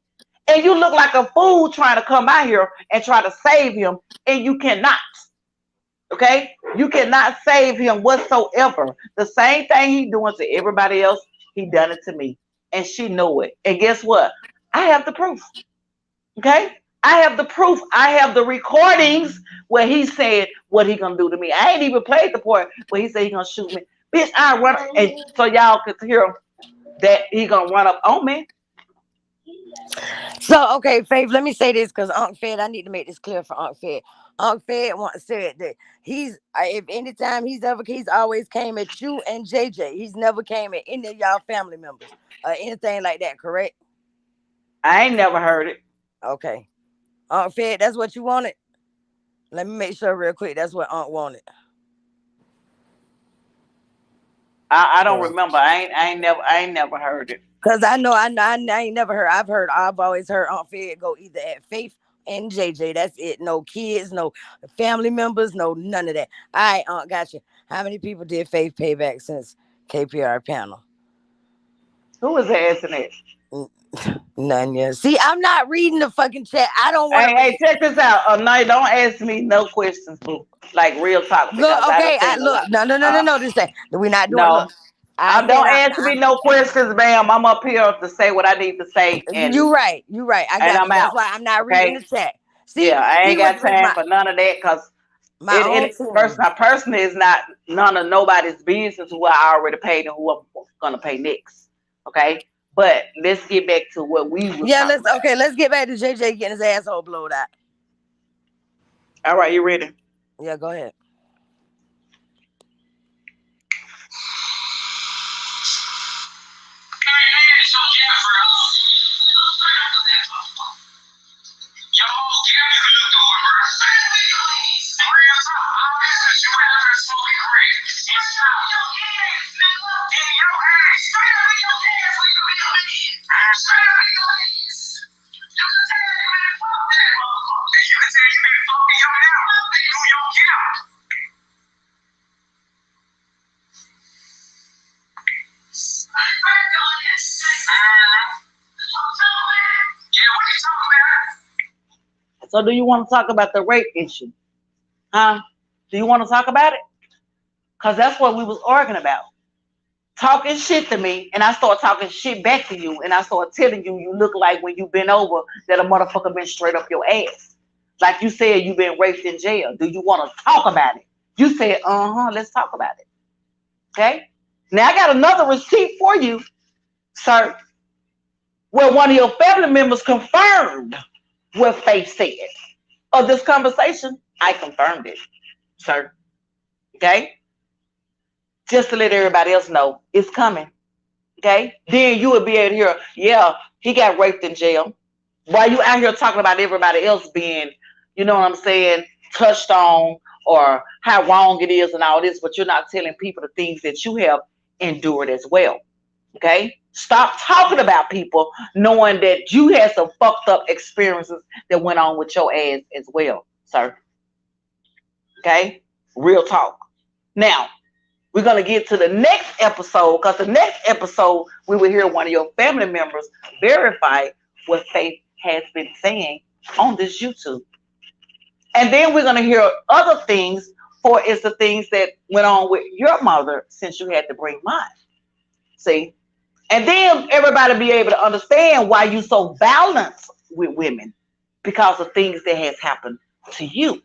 And you look like a fool trying to come out here and try to save him, and you cannot. Okay? You cannot save him whatsoever. The same thing he doing to everybody else, he done it to me. And she knew it. And guess what? I have the proof. Okay? I have the proof. I have the recordings where he said what he gonna do to me. I ain't even played the part where he said he gonna shoot me. Bitch, I run and so y'all could hear that he gonna run up on me. So, okay, Faith, let me say this because Unc Fed, I need to make this clear for Unc Fed. Unc Fed once said that if anytime he's always came at you and JJ. He's never came at any of y'all family members or anything like that, correct? I ain't never heard it. Okay. Unc Fed, that's what you wanted? Let me make sure real quick. That's what Unc wanted. I don't remember. I ain't never heard it. Cause I know I ain't never heard. I've always heard Aunt Fed go either at Faith and JJ. That's it. No kids, no family members, no none of that. All right, Aunt, got you. How many people did Faith pay back since KPR panel? Who is asking it? None yet. See, I'm not reading the fucking chat. I don't want to Hey, read. check this out. Oh no, don't ask me no questions, boo. Like real talk, Look, because I done okay. seen a lot. Look, no. This thing we're not doing. No, Look, I said don't ask me no questions, ma'am. I'm up here to say what I need to say, you right. You right. I got I'm you. That's out. why I'm not reading Okay? the chat. See, Yeah, I see ain't got with time for none of that because my own team. my person is not none of nobody's business who I already paid and who I'm gonna pay next. Okay? But let's get back to what we was Yeah, talking about. let's get back to JJ getting his asshole blowed out. All right, you ready? Yeah, go ahead. So do you want to talk about the rape issue? Huh? Do you want to talk about it? Because that's what we was arguing about. Talking shit to me, and I start talking shit back to you, and I start telling you you look like when you been over that a motherfucker been straight up your ass. Like you said, you been raped in jail. Do you want to talk about it? You said, let's talk about it. Okay? Now I got another receipt for you, sir, where one of your family members confirmed what Faith said. Of this conversation, I confirmed it, sir. Okay? Just to let everybody else know it's coming. Okay? Then you would be able to hear, yeah, he got raped in jail. While you out here talking about everybody else being you know what I'm saying, touched on or how wrong it is and all this, but you're not telling people the things that you have endured as well. Okay? Stop talking about people knowing that you had some fucked up experiences that went on with your ass as well, sir. Okay? Real talk. Now, we're going to get to the next episode because the next episode, we will hear one of your family members verify what Faith has been saying on this YouTube. And then we're going to hear other things for it's the things that went on with your mother since you had to bring mine. See? And then everybody be able to understand why you so balanced with women because of things that has happened to you.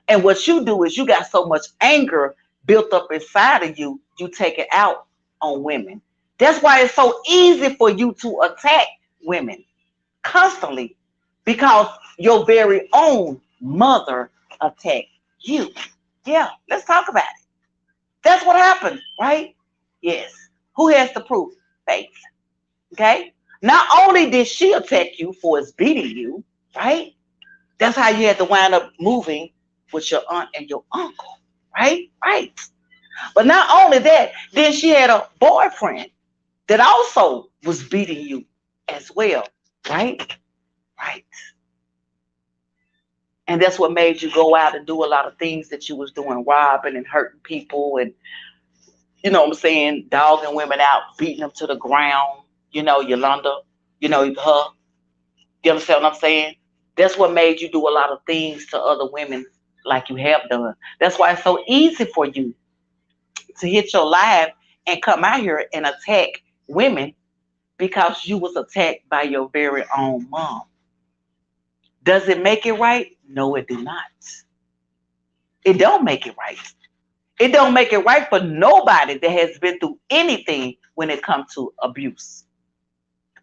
And what you do is you got so much anger built up inside of you, you take it out on women. That's why it's so easy for you to attack women constantly because your very own mother attacked you. Yeah, let's talk about it. That's what happened, right? Yes. Who has the proof? Faith. Okay? Not only did she attack you for his beating you, right? That's how you had to wind up moving with your aunt and your uncle, right? Right. But not only that, then she had a boyfriend that also was beating you as well, right? Right. And that's what made you go out and do a lot of things that you was doing, robbing and hurting people and, you know what I'm saying, dogging women out, beating them to the ground, you know, Yolanda, you know, her. You understand what I'm saying? That's what made you do a lot of things to other women like you have done. That's why it's so easy for you to hit your live and come out here and attack women because you was attacked by your very own mom. Does it make it right? No, it do not. It don't make it right. It don't make it right for nobody that has been through anything when it comes to abuse.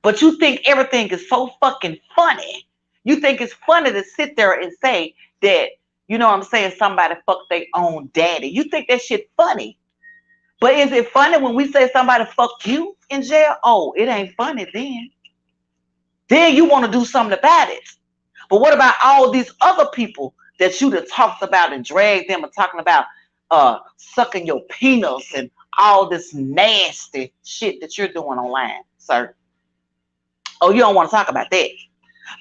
But you think everything is so fucking funny. You think it's funny to sit there and say that, you know what I'm saying, somebody fucked their own daddy. You think that shit funny. But is it funny when we say somebody fucked you in jail? Oh, it ain't funny then. Then you want to do something about it. But what about all these other people that you done talked about and dragged them and talking about sucking your penis and all this nasty shit that you're doing online, sir? Oh, you don't want to talk about that.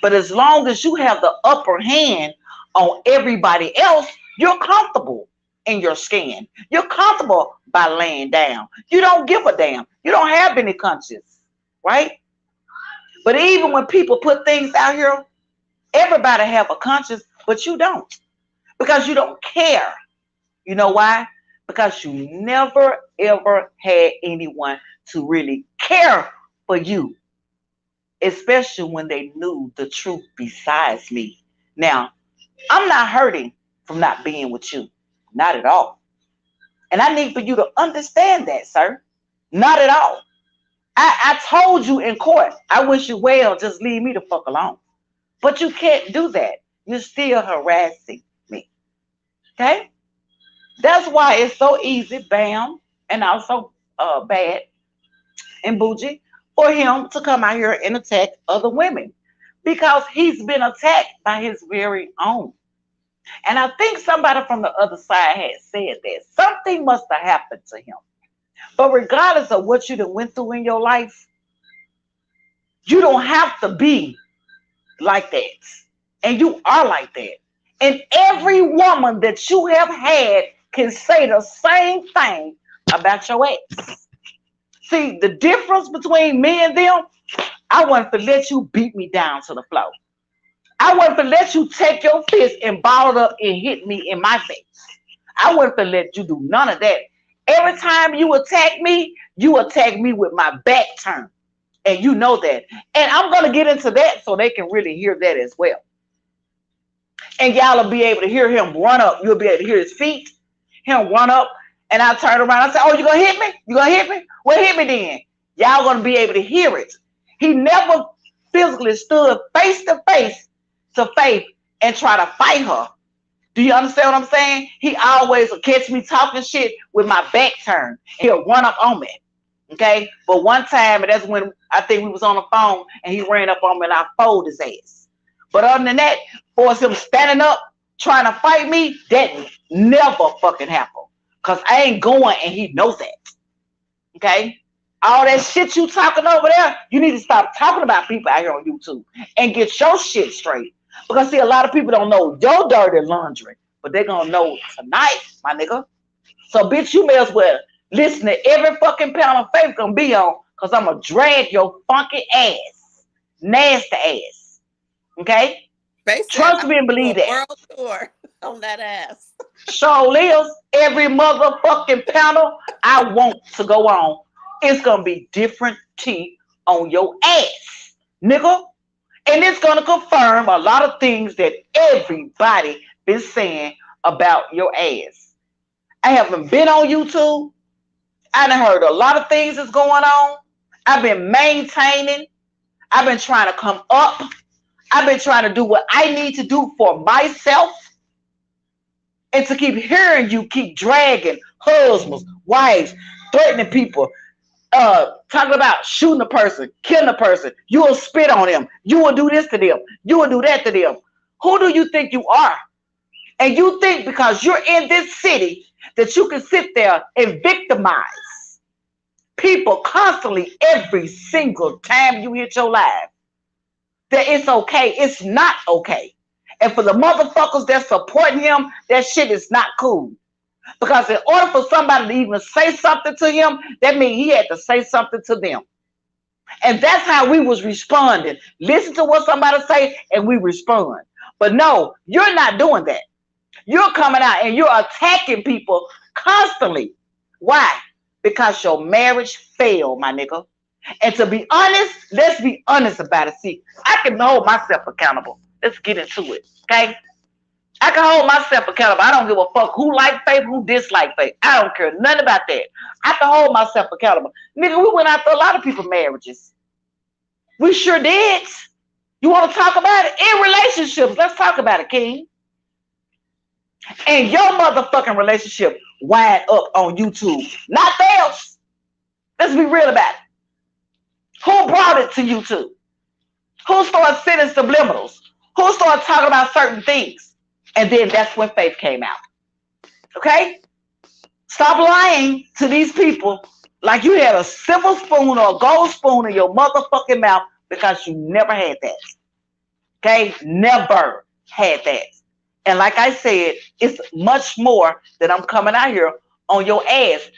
But as long as you have the upper hand on everybody else, you're comfortable in your skin. You're comfortable by laying down. You don't give a damn. You don't have any conscience, right? But even when people put things out here, everybody have a conscience, but you don't. Because you don't care. You know why? Because you never, ever had anyone to really care for you. Especially when they knew the truth besides me. Now, I'm not hurting from not being with you. Not at all. And I need for you to understand that, sir. Not at all. I told you in court, I wish you well, just leave me the fuck alone. But you can't do that. You're still harassing me. Okay? That's why it's so easy, bam, and also bad and bougie for him to come out here and attack other women because he's been attacked by his very own. And I think somebody from the other side had said that something must have happened to him. But regardless of what you done went through in your life, you don't have to be like that. And you are like that. And every woman that you have had can say the same thing about your ex. See, the difference between me and them, I wasn't to let you beat me down to the floor. I wasn't to let you take your fist and ball it up and hit me in my face. I wasn't to let you do none of that. Every time you attack me with my back turned. And you know that. And I'm going to get into that so they can really hear that as well. And y'all will be able to hear him run up. You'll be able to hear his feet, him run up. And I turn around and say, oh, you going to hit me? You going to hit me? Well, hit me then. Y'all going to be able to hear it. He never physically stood face to Faith and try to fight her. Do you understand what I'm saying? He always will catch me talking shit with my back turned. He'll run up on me. Okay? But one time, and that's when I think we was on the phone, and he ran up on me and I folded his ass. But other than that, for him standing up trying to fight me, that never fucking happened. Cause I ain't going, and he knows that. Okay. All that shit you talking over there, you need to stop talking about people out here on YouTube and get your shit straight. Because see, a lot of people don't know your dirty laundry, but they're gonna know tonight, my nigga. So bitch, you may as well listen to every fucking pound of faith gonna be on, because I'm gonna drag your funky ass. Nasty ass. Okay? Faith said, Trust I'm me and gonna do believe a that. world tour on that ass. So lives every motherfucking panel I want to go on. It's gonna be different tea on your ass, nigga. And it's gonna confirm a lot of things that everybody been saying about your ass. I haven't been on YouTube. I done heard a lot of things that's going on. I've been maintaining. I've been trying to come up. I've been trying to do what I need to do for myself. And to keep hearing you keep dragging husbands, wives, threatening people, talking about shooting a person, killing a person. You will spit on them. You will do this to them. You will do that to them. Who do you think you are? And you think because you're in this city that you can sit there and victimize people constantly every single time you hit your live, that it's okay. It's not okay. And for the motherfuckers that's supporting him, that shit is not cool. Because in order for somebody to even say something to him, that means he had to say something to them. And that's how we was responding. Listen to what somebody say and we respond. But no, you're not doing that. You're coming out and you're attacking people constantly. Why? Because your marriage failed, my nigga. And to be honest, let's be honest about it. See, I can hold myself accountable. Let's get into it, okay? I can hold myself accountable. I don't give a fuck who like faith, who dislike faith. I don't care nothing about that. I can hold myself accountable. Nigga, we went after a lot of people's marriages. We sure did. You want to talk about it? In relationships, let's talk about it, King. And your motherfucking relationship wind up on YouTube, not theirs. Let's be real about it. Who brought it to YouTube? Who started sending subliminals? Who started talking about certain things? And then that's when faith came out. Okay? Stop lying to these people like you had a silver spoon or a gold spoon in your motherfucking mouth, because you never had that. Okay? Never had that. And like I said, it's much more that I'm coming out here on your ass.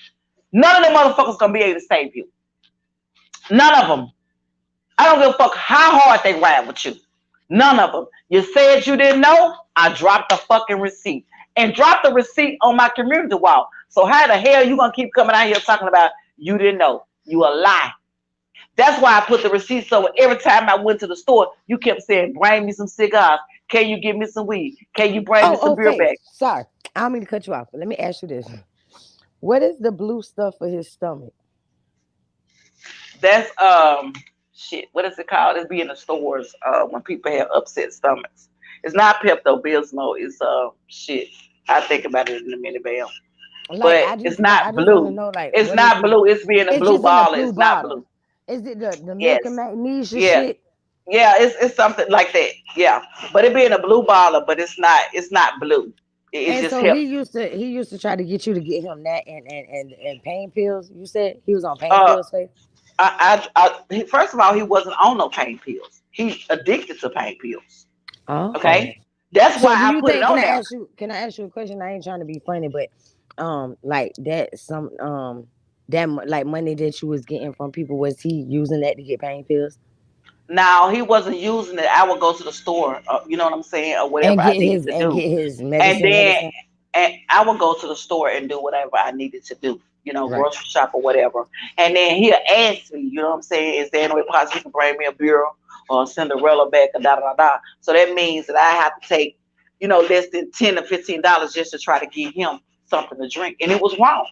None of them motherfuckers gonna be able to save you. None of them. I don't give a fuck how hard they ride with you. None of them. You said you didn't know, I dropped the fucking receipt. And dropped the receipt on my community wall. So how the hell you gonna keep coming out here talking about you didn't know? You a lie. That's why I put the receipt, so every time I went to the store, you kept saying, bring me some cigars. Can you give me some weed? Can you bring me some beer Faith, back? sorry, I don't mean to cut you off, but let me ask you this. What is the blue stuff for his stomach? That's shit. What is it called? It's be in the stores when people have upset stomachs. It's not Pepto Bismol. It's shit. I think about it in a minute, Bam. Like, But it's not I just want to blue. know, like, It's what not is it? blue. It's being a It's blue just in a ball. blue It's not bottle. blue. Is it the milk Yes. and magnesia Yeah. shit? Yeah, it's something like that. Yeah. But it being a blue baller, but it's not blue. It And just so helps. he used to try to get you to get him that and pain pills. You said he was on pain Uh pills, Faith? First of all, he wasn't on no pain pills. He's addicted to pain pills. Oh. Okay. That's So why do I you put it think? on there. Can I ask you a question? I ain't trying to be funny, but like that like money that you was getting from people, was he using that to get pain pills Now he wasn't using it. I would go to the store, you know what I'm saying, or whatever and I needed to do, get his and then medicine? and I would go to the store and do whatever I needed to do, Right. grocery shop or whatever. And then he'll ask me, you know what I'm saying, is there any way possible you can bring me a beer or a Cinderella back or da da da. So that means that I have to take, less than $10 or $15 just to try to give him something to drink, and it was wrong.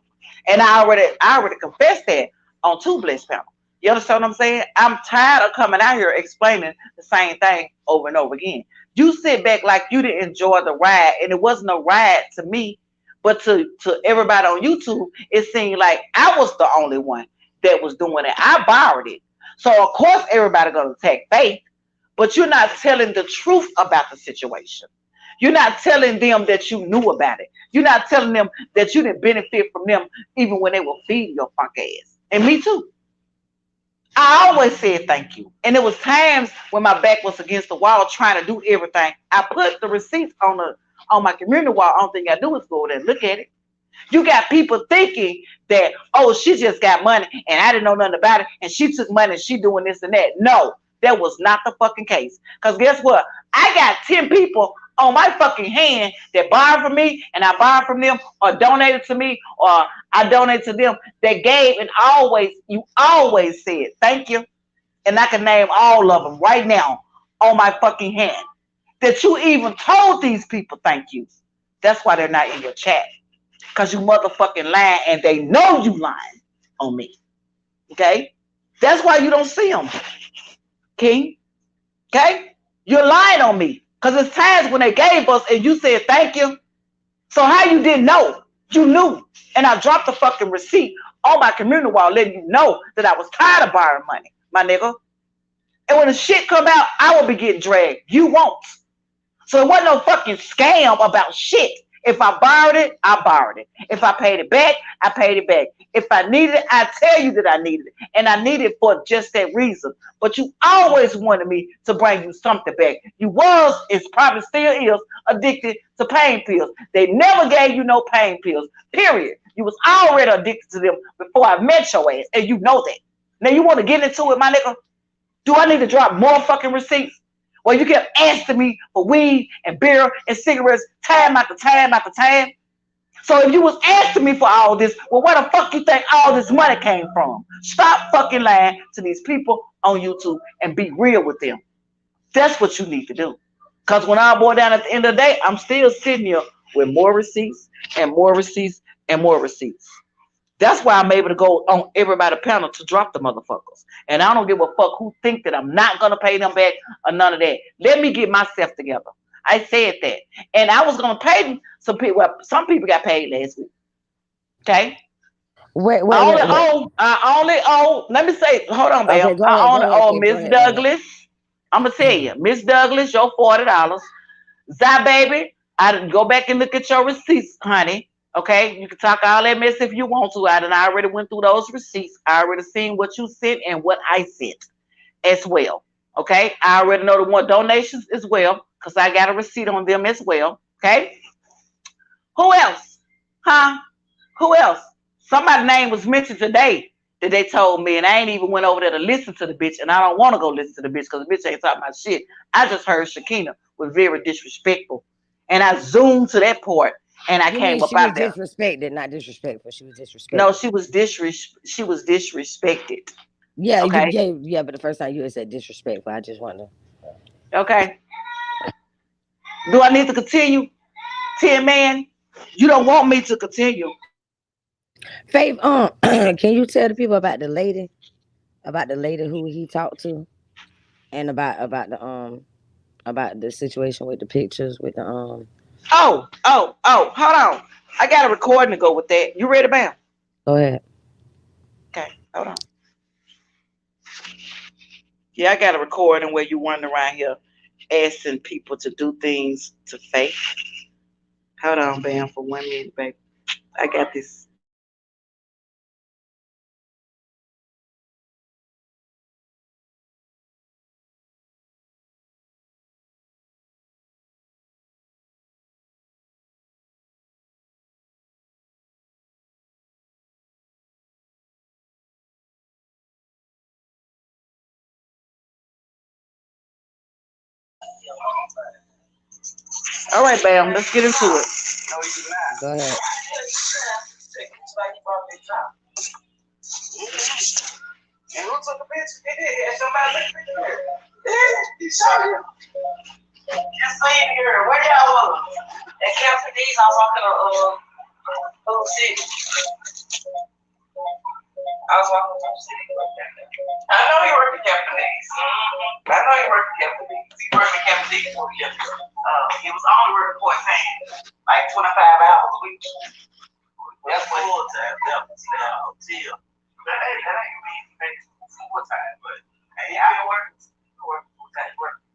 And I already confessed that on Two Blessed Panel. You understand what I'm saying? I'm tired of coming out here explaining the same thing over and over again. You sit back like you didn't enjoy the ride, and it wasn't a ride to me, but to everybody on YouTube, it seemed like I was the only one that was doing it. I borrowed it. So of course everybody gonna attack Faith, but you're not telling the truth about the situation. You're not telling them that you knew about it. You're not telling them that you didn't benefit from them even when they were feeding your funk ass. And me too. I always said thank you. And there was times when my back was against the wall trying to do everything. I put the receipts on my community wall. Only thing I do is go there and look at it. You got people thinking that, oh, she just got money and I didn't know nothing about it and she took money and she doing this and that. No, that was not the fucking case. Because guess what? I got 10 people on my fucking hand that borrowed from me and I borrowed from them or donated to me or I donated to them that gave and you always said thank you. And I can name all of them right now on my fucking hand. That you even told these people thank you. That's why they're not in your chat. Because you motherfucking lying and they know you lying on me. Okay? That's why you don't see them. King? Okay? You're lying on me. Because there's times when they gave us and you said thank you. So how you didn't know? You knew. And I dropped the fucking receipt on my community wall letting you know that I was tired of borrowing money, my nigga. And when the shit come out, I will be getting dragged. You won't. So it wasn't no fucking scam about shit. If I borrowed it, I borrowed it. If I paid it back, I paid it back. If I needed it, I tell you that I needed it. And I needed it for just that reason. But you always wanted me to bring you something back. You was, is probably still is, addicted to pain pills. They never gave you no pain pills, period. You was already addicted to them before I met your ass. And you know that. Now you want to get into it, my nigga? Do I need to drop more fucking receipts? Well, you kept asking me for weed and beer and cigarettes time after time after time. So if you was asking me for all this, well, where the fuck you think all this money came from? Stop fucking lying to these people on YouTube and be real with them. That's what you need to do. Because when I boil down at the end of the day, I'm still sitting here with more receipts and more receipts and more receipts. That's why I'm able to go on everybody's panel to drop the motherfuckers. And I don't give a fuck who think that I'm not going to pay them back or none of that. Let me get myself together. I said that. And I was going to pay them. Some people got paid last week. Okay? Wait. I only owe, let me say, hold on, Bam. Okay, go I ahead. only owe Miss Douglas. I'm going to tell you, Miss Douglas, your $40. Zai baby, I didn't go back and look at your receipts, honey. Okay, you can talk all that mess if you want to. I already went through those receipts. I already seen what you sent and what I sent as well. Okay, I already know the one donations as well because I got a receipt on them as well. Okay, who else? Huh? Who else? Somebody's name was mentioned today that they told me, and I ain't even went over there to listen to the bitch, and I don't want to go listen to the bitch because the bitch ain't talking about shit. I just heard Shakina was very disrespectful, and I zoomed to that part. And I came up out there. Disrespected, not disrespectful. She was disrespected. No, she was disrespected. Yeah, okay. But the first time you had said disrespectful, I just want to. Okay. Do I need to continue? 10 man, you don't want me to continue. Faith, can you tell the people about the lady who he talked to, and about the situation with the pictures with the Oh, hold on. I got a recording to go with that. You ready, Bam? Go ahead. Okay, hold on. Yeah, I got a recording where you running around here asking people to do things to Faith. Hold on, Bam, for 1 minute, baby. I got this. All right, Bam, let's get into it. Go ahead. And who took a picture? They did. And somebody took a picture. You saw you. Just seen here. Where y'all was? At Captain D's, I was walking on Old City. I was walking on City. I know you work at Captain D's. I know you work at Captain D's. He worked at Captain D's for a year. He was only working part-time, like 25 hours a week. That's full-time. That was hotel. That ain't mean full-time, but hey, I been working full-time work.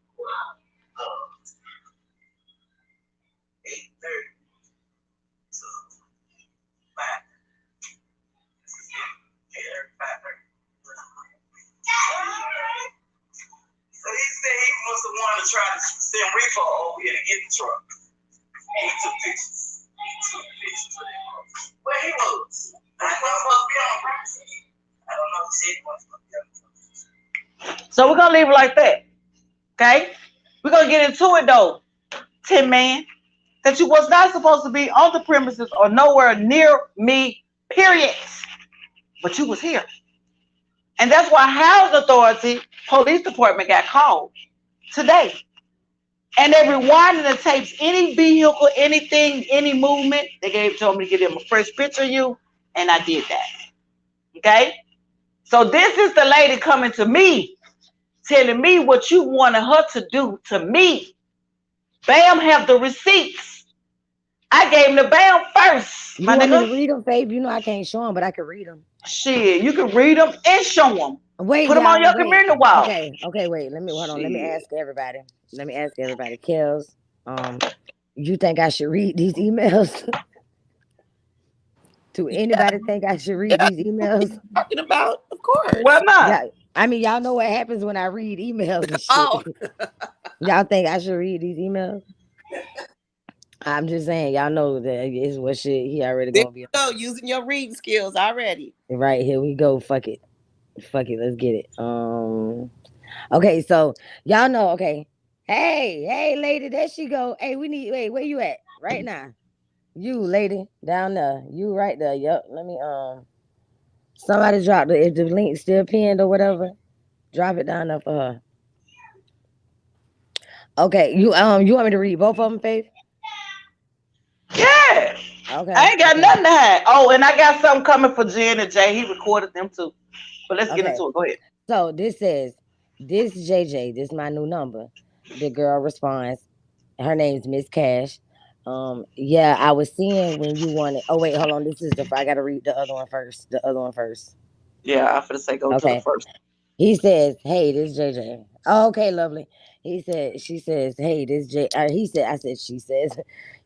trying to send reefer over here to get the truck. And he took pictures. Of that. Where he was? I was supposed to be on the I don't know. He said he wasn't supposed to be on the So we're gonna leave it like that. Okay? We're gonna get into it though, Tin Man. That you was not supposed to be on the premises or nowhere near me, period. But you was here. And that's why Housing Authority Police Department got called today. And they rewinded the tapes, any vehicle, anything, any movement. They told me to get them a fresh picture of you, and I did that. Okay? So this is the lady coming to me, telling me what you wanted her to do to me. Bam have the receipts. I gave him the Bam first. You want me to read them, Faith? You know I can't show them, but I can read them. Shit, you can read them and show them. Wait, put them on your community wall. Okay, wait. Let me hold on. Let me ask everybody. Kels, you think I should read these emails? Do anybody think I should read these emails? Talking about, of course. Why not? Yeah, I mean, y'all know what happens when I read emails and shit. Oh. Y'all think I should read these emails? I'm just saying, y'all know that is what shit he already There gonna be. you go, using your reading skills already. Right, here we go. Fuck it, let's get it. Okay, so y'all know. Okay, hey, lady, there she go. Hey, wait, where you at right now? You lady down there, you right there. Yep. Let me somebody drop if the link still pinned or whatever, drop it down there for her. Okay, you want me to read both of them, Faith? Yeah. Okay. I ain't got nothing to hide. Oh, and I got something coming for Jen and Jay. He recorded them too. But let's get into it. Go ahead. So this says, this JJ, this is my new number. The girl responds, her name's Miss Cash. Yeah, I was seeing when you wanted. Oh wait, hold on. I gotta read the other one first. Yeah, I'm gonna say go to the first. He says, "Hey, this JJ." Oh, okay, lovely. She says, "Hey, this J." She says,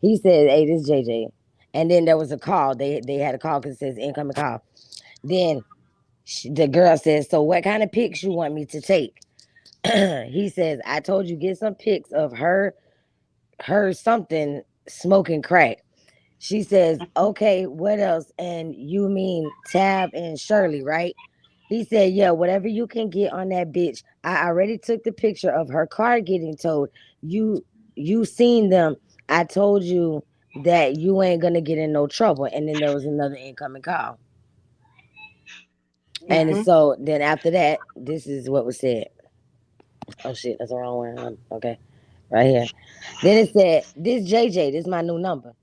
he said, "Hey, this JJ." And then there was a call. They had a call because it says incoming call. Then the girl says, "So what kind of pics you want me to take?" He says, "I told you get some pics of her something smoking crack." She says, "Okay, what else?" And you mean Tab and Shirley, right? He said, "Yeah, whatever you can get on that bitch. I already took the picture of her car getting towed. You seen them. I told you that you ain't gonna get in no trouble." And then there was another incoming call. And so then after that, this is what was said. Oh shit, that's the wrong one. Okay, right here. Then it said, "This JJ, this is my new number."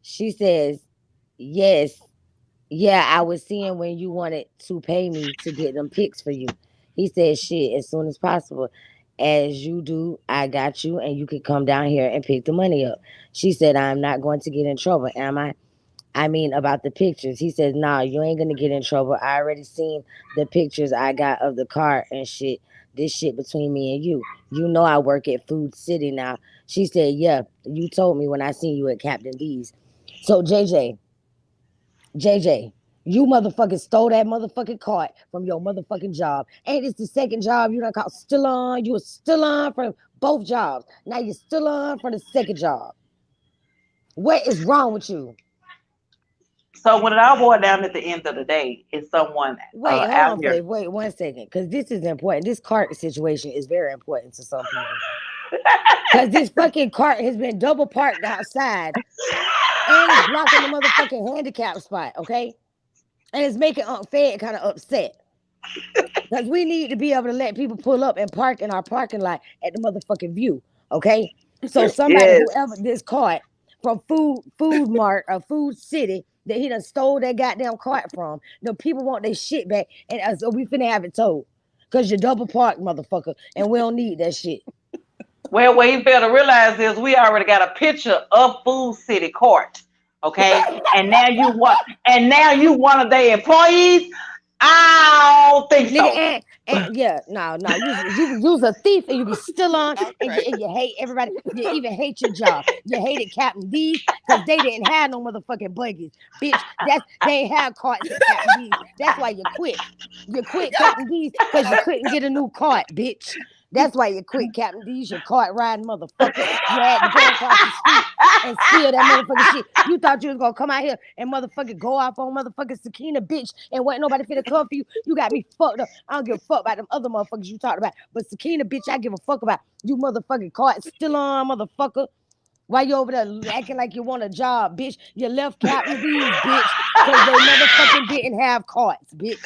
She says, "Yes. Yeah, I was seeing when you wanted to pay me to get them pics for you." He said, "Shit, as soon as possible. As you do, I got you, and you can come down here and pick the money up." She said, "I'm not going to get in trouble, am I?" I mean, about the pictures. He says, "Nah, you ain't gonna get in trouble. I already seen the pictures I got of the car and shit. This shit between me and you. You know I work at Food City now." She said, "Yeah, you told me when I seen you at Captain D's." So JJ, you motherfucking stole that motherfucking cart from your motherfucking job. Ain't this the second job you done caught still on? You were still on from both jobs. Now you're still on for the second job. What is wrong with you? So when it all boiled down at the end of the day, is someone Wait, hold out on, here. Faith. Wait 1 second, because this is important. This cart situation is very important to some people. Because this fucking cart has been double parked outside and it's blocking the motherfucking handicap spot, okay? And it's making Fed kind of upset. Because we need to be able to let people pull up and park in our parking lot at the motherfucking View, okay? So somebody, whoever this cart from Food Mart or Food City that he done stole that goddamn cart from, the people want their shit back, and so we finna have it towed. Because you're double parked, motherfucker, and we don't need that shit. Well, what you better realize is we already got a picture of Food City Court, okay? and now you one of their employees. I don't think so. Nigga, and yeah, no, you's a thief and you be still on, and you hate everybody. You even hate your job. You hated Captain D's because they didn't have no motherfucking buggies, bitch. They ain't have carts at Captain D's. That's why you quit. You quit Captain D's because you couldn't get a new cart, bitch. That's why you quit, Captain D. You cart riding motherfucker. You had to go across the street and steal that motherfucking shit. You thought you was gonna come out here and motherfucking go off on motherfucking Sakina, bitch, and wasn't nobody finna come for you. You got me fucked up. I don't give a fuck about them other motherfuckers you talked about. But Sakina, bitch, I give a fuck about. You motherfucking cart still on, motherfucker. Why you over there acting like you want a job, bitch? You left Captain D's, bitch, because they motherfucking didn't have carts, bitch.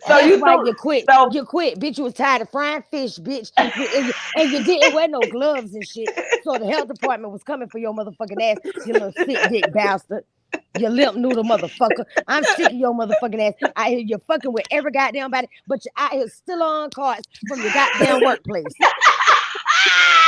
So That's you why threw you quit. so You quit, bitch. You was tired of frying fish, bitch. And you didn't wear no gloves and shit. So the health department was coming for your motherfucking ass, you little sick dick bastard. You limp noodle motherfucker. I'm sick of your motherfucking ass. I hear you fucking with every goddamn body, but you're out here still on cards from your goddamn workplace.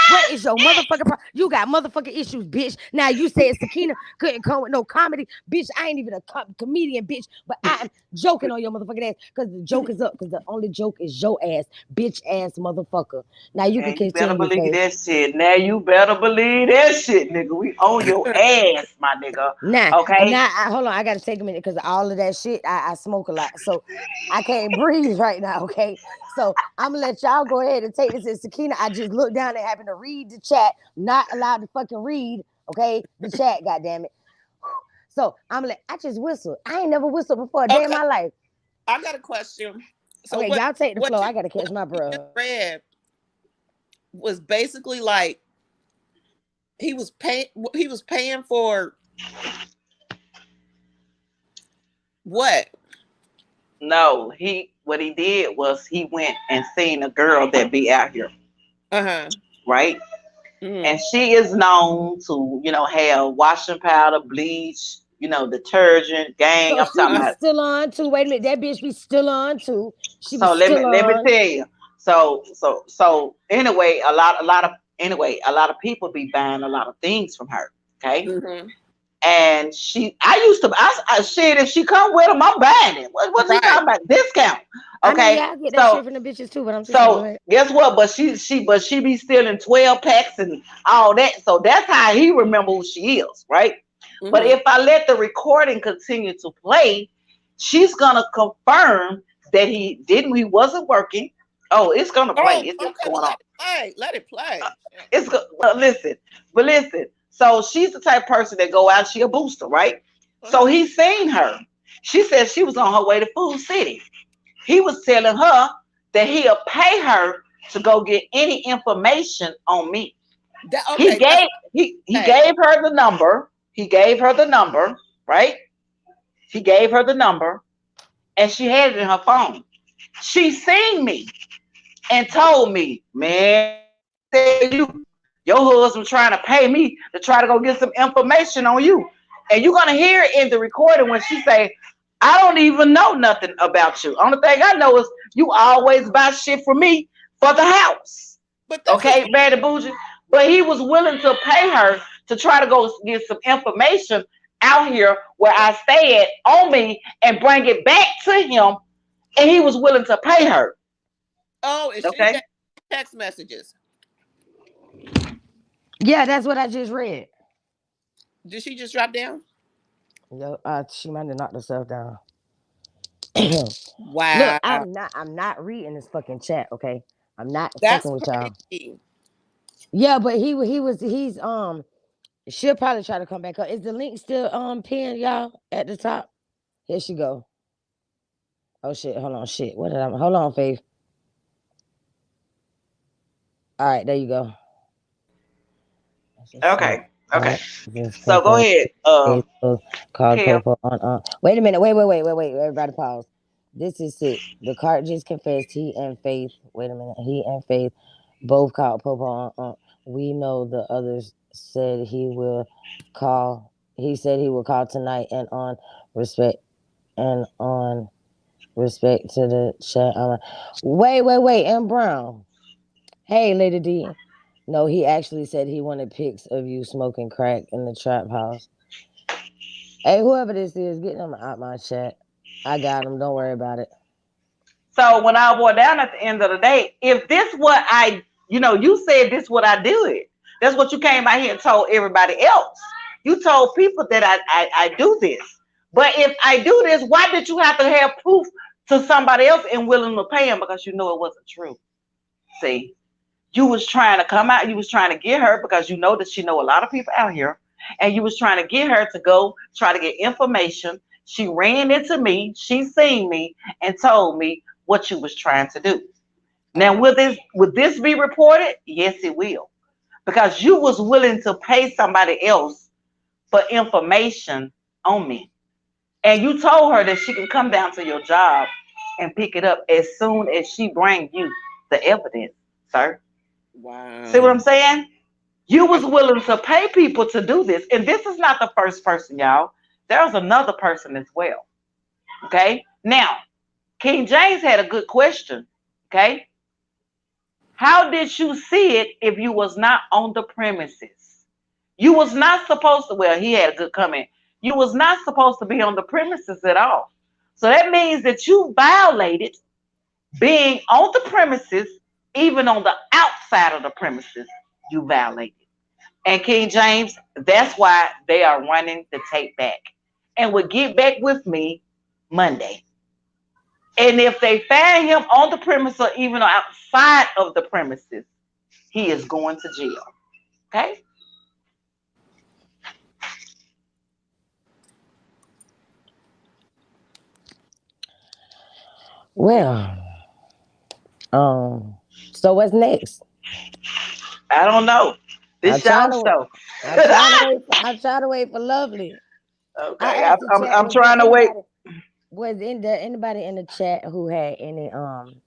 What is your motherfucking problem? You got motherfucking issues, bitch. Now you said Sakina couldn't come with no comedy, bitch. I ain't even a comedian, bitch. But I'm joking on your motherfucking ass because the joke is up. Because the only joke is your ass, bitch ass motherfucker. Now you can man, you better continue, believe Faith. that shit. Now you better believe that shit, nigga. We on your ass, my nigga. Now, Okay? hold on. I gotta take a minute because all of that shit, I smoke a lot, so I can't breathe right now. Okay, so I'm gonna let y'all go ahead and take this as Sakina. I just looked down and happened to read the chat. Not allowed to fucking read. Okay, the chat. Goddamn it. So I'm like, I just whistled. I ain't never whistled before a day in Okay, my life. I got a question. So Okay, y'all take the what flow. you I gotta catch my what you just breath. read was basically like he was paying for what? No, what he did was he went and seen a girl that be out here, Uh-huh. right? And she is known to, have washing powder, bleach, detergent, gang. So I'm she talking be about. still on too. Wait a minute, that bitch be still on too. She be So let me still let me on. tell you. So anyway, a lot of people be buying a lot of things from her. Okay. Mm-hmm. And I used to, shit, if she come with them, I'm buying it. What you Right. talking about? Discount. I mean, Okay. yeah, I get that So shit from the bitches too, but I'm just saying, go So ahead. guess what? But she be stealing 12 packs and all that. So that's how he remember who she is, right? But Mm-hmm. if I let the recording continue to play, she's gonna confirm that he wasn't working. Oh, it's gonna play. Oh, It's okay. Well, going on. let it play. Let it play. Well, listen. So she's the type of person that go out. She a booster, right? So Uh-huh. he seen her. She said she was on her way to Food City. He was telling her that he'll pay her to go get any information on me. He Okay. That's gave he okay. gave her the number. He gave her the number, right? He gave her the number, and she had it in her phone. She seen me and told me, man, tell you, your husband trying to pay me to try to go get some information on you. And you're gonna hear it in the recording when she say, I don't even know nothing about you. Only thing I know is you always buy shit for me for the house. But this is Okay, Betty Bougie. But he was willing to pay her to try to go get some information out here where I stay at on me and bring it back to him. And he was willing to pay her. and she Okay. got text messages. Yeah, that's what I just read. Did she just drop down? Yo, she might have knocked herself down. Look, Wow. I'm not reading this fucking chat, okay? I'm not That's fucking with y'all. crazy. Yeah, but he's she'll probably try to come back up. Is the link still pinned, y'all, at the top? Here she go. Oh shit, hold on, shit. What did I hold on, Faith? All right, there you go. Okay. Okay. Just So go confirm ahead. Facebook called Kev. Popo on. Wait a minute. Wait. Everybody pause. This is it. The card just confessed he and Faith. Wait a minute. He and Faith both called Popo on. We know the others said he will call. He said he will call tonight respect on respect to the chat. Wait. And Brown. Hey, Lady D. No, he actually said he wanted pics of you smoking crack in the trap house. Hey, whoever this is, get them out my chat. I got them. Don't worry about it. So when I wore down at the end of the day, if this what you said this what I did. That's what you came out here and told everybody else. You told people that I do this. But if I do this, why did you have to have proof to somebody else and willing to pay him because you know it wasn't true? See? You was trying to come out. You was trying to get her because you know that she know a lot of people out here, and you was trying to get her to go try to get information. She ran into me. She seen me and told me what you was trying to do. Now, Oh, will this be reported? Yes, it will, because you was willing to pay somebody else for information on me, and you told her that she can come down to your job and pick it up as soon as she bring you the evidence, sir. See what wow. I'm saying? You was I, willing to pay people to do this, and this is not the first person, y'all. There's another person as well. Okay. Now, King James had a good question. Okay. How did you see it if you was not on the premises? You was not supposed to. Well, he had a good comment. You was not supposed to be on the premises at all. So that means that you violated being on the premises, even on the outside of the premises. You violated. And King James, that's why they are running the tape back and will get back with me Monday. And if they find him on the premise or even outside of the premises, he is going to jail. Okay? Well, um, so what's next? I don't know. I'm This trying y'all to show. I'm trying to wait I'm trying to wait for Lovely. I Okay, asked the chat, I'm trying to wait. was in there anybody in the chat who had any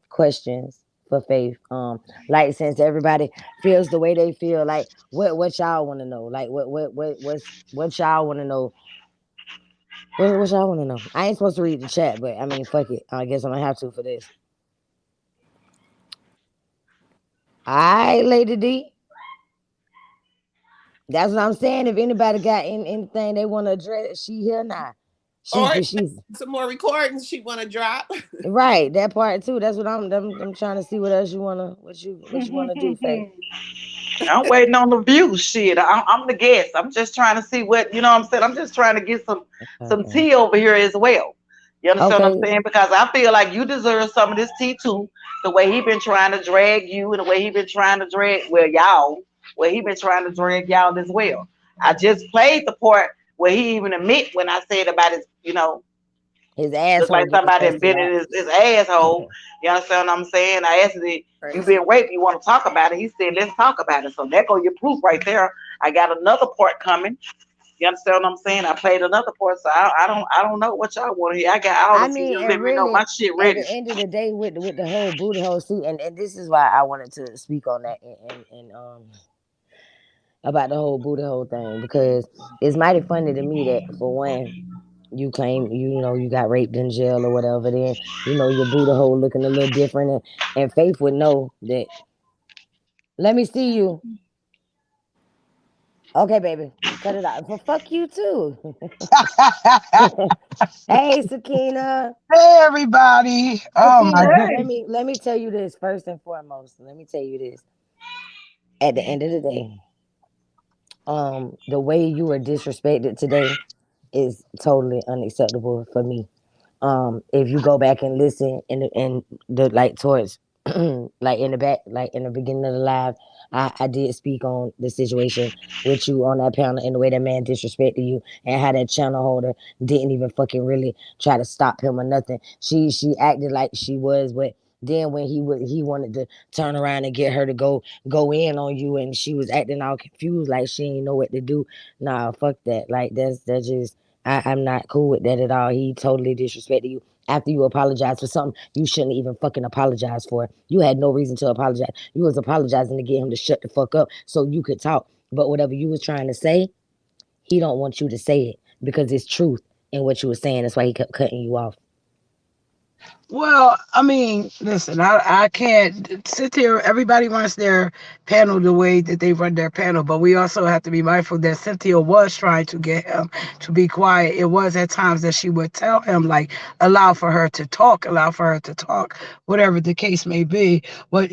questions for Faith? Like since everybody feels the way they feel, like what y'all want to know? Like what y'all want to know? What y'all want to know? I ain't supposed to read the chat, but I mean, fuck it. I guess I'm gonna have to for this. All right, Lady D. That's what I'm saying. If anybody got anything they want to address, she here now. or She's some more recordings she want to drop. right. That part too. That's what I'm trying to see what else you wanna what you wanna do, Faith. I'm waiting on the view. Shit, I'm the guest. I'm just trying to see what you know. What I'm saying I'm just trying to get some Okay. tea over here as well. You understand what I'm Okay. saying? Because I feel like you deserve some of this tea too. The way he been trying to drag you, and the way he been trying to drag y'all, where he been trying to drag y'all as well. I just played the part where he even admit when I said about his, His look asshole like getting somebody busted been in out. his asshole. You understand what I'm saying? I asked him, you Crazy. been raped, you want to talk about it? He said, let's talk about it. So there go your proof right there. I got another part coming. You understand what I'm saying? I played another part, so I don't know what y'all want to hear. I got all I the tea. mean, Just and let me know my really, shit at ready. the end of the day, with the whole booty hole see, and this is why I wanted to speak on that and about the whole booty hole thing because it's mighty funny to me that for one you claim you got raped in jail or whatever, then your booty hole looking a little different, and Faith would know that. Let me see you. Okay, baby, cut it out. For fuck you too. Hey, Sakina. Hey everybody. Oh my Sakina, goodness. Hey, let me tell you this first and foremost. Let me tell you this. At the end of the day, the way you were disrespected today is totally unacceptable for me. If you go back and listen in the like towards like in the back, like in the beginning of the live, I did speak on the situation with you on that panel and the way that man disrespected you and how that channel holder didn't even fucking really try to stop him or nothing. She acted like she was, but then when he wanted to turn around and get her to go in on you and she was acting all confused like she didn't know what to do. Nah, fuck that. Like that's just I'm not cool with that at all. He totally disrespected you. After you apologize for something you shouldn't even fucking apologize for. You had no reason to apologize. You was apologizing to get him to shut the fuck up so you could talk. But whatever you was trying to say, he don't want you to say it because it's truth in what you were saying. That's why he kept cutting you off. Well, I mean, listen, I can't sit here. Everybody runs their panel the way that they run their panel, but we also have to be mindful that Cynthia was trying to get him to be quiet. It was at times that she would tell him, like, allow for her to talk, whatever the case may be. But,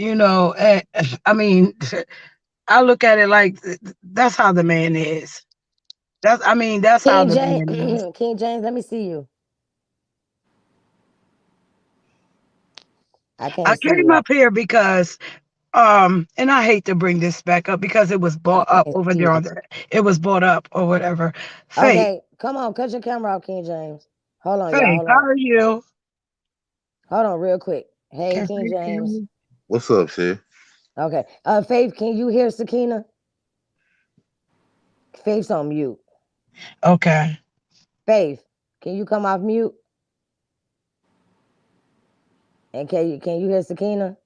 I mean, I look at it like that's how the man is. That's how King the James, man is. King James, let me see you. I I can't see came you. up here because And I hate to bring this back up because it was bought up Can't over see there it. on the. It was bought up or whatever. Faith, Okay, come on, cut your camera off, King James. Hold on, y'all. Faith, Hold how on. are you? Hold on, real quick. Hey, Can King Faith hear James. me? What's up, Shay? Okay. Faith, can you hear Sakina? Faith's on mute. Okay. Faith, can you come off mute? And can you hear Sakina?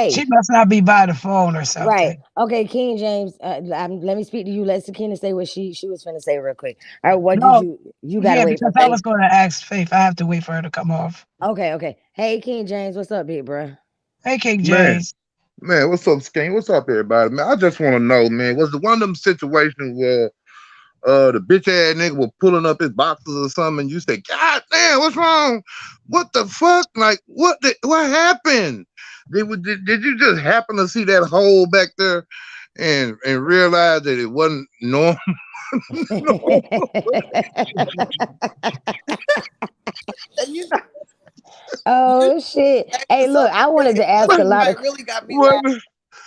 She Faith. must not be by the phone or Right. something. Okay, King James. Let me speak to you. Let Sakina say what she was finna say real quick. All right. What did No, you gotta yeah, wait for because I Faith? was going to ask Faith. I have to wait for her to come off. Okay. Okay. Hey, King James. What's up, big bro? Hey, King Man, James. man, what's up, Skane? What's up, everybody? Man, I just want to know, man, was it one of them situations where the bitch ass nigga was pulling up his boxes or something, and you say, God damn, what's wrong? What the fuck? Like, what happened? Did you just happen to see that hole back there and realize that it wasn't normal? No. You know, you Oh shit. Hey, asking look, something I wanted to ask a lot of really got me laughing. was,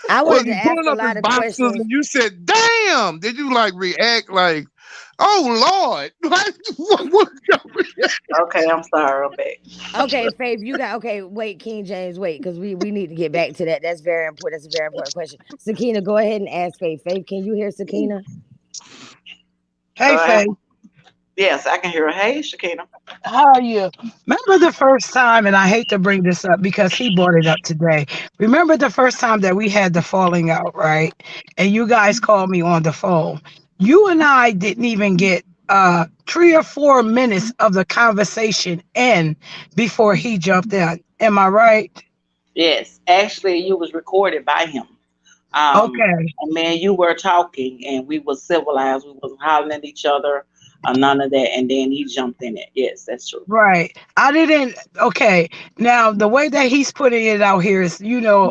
I was wanted to he ask pulling a up his lot of boxes questions. and you said, damn? Did you like react like, oh Lord? Like, what Okay, I'm sorry, I'm back. Okay, Faith, you got okay. Wait, King James, wait, because we need to get back to that. That's very important. That's a very important question. Sakina, go ahead and ask Faith. Faith, can you hear Sakina? Hey, Am- Faith. yes, I can hear her. Hey, Shakina. How are you? Remember the first time, and I hate to bring this up because he brought it up today. Remember the first time that we had the falling out, right? And you guys called me on the phone. You and I didn't even get 3 or 4 minutes of the conversation in before he jumped in. Am I right? Yes, actually, you was recorded by him. Okay. And man, you were talking, and we was civilized. We wasn't hollering at each other, or none of that. And then he jumped in it. Yes, that's true. Right. I didn't. Okay. Now, the way that he's putting it out here is,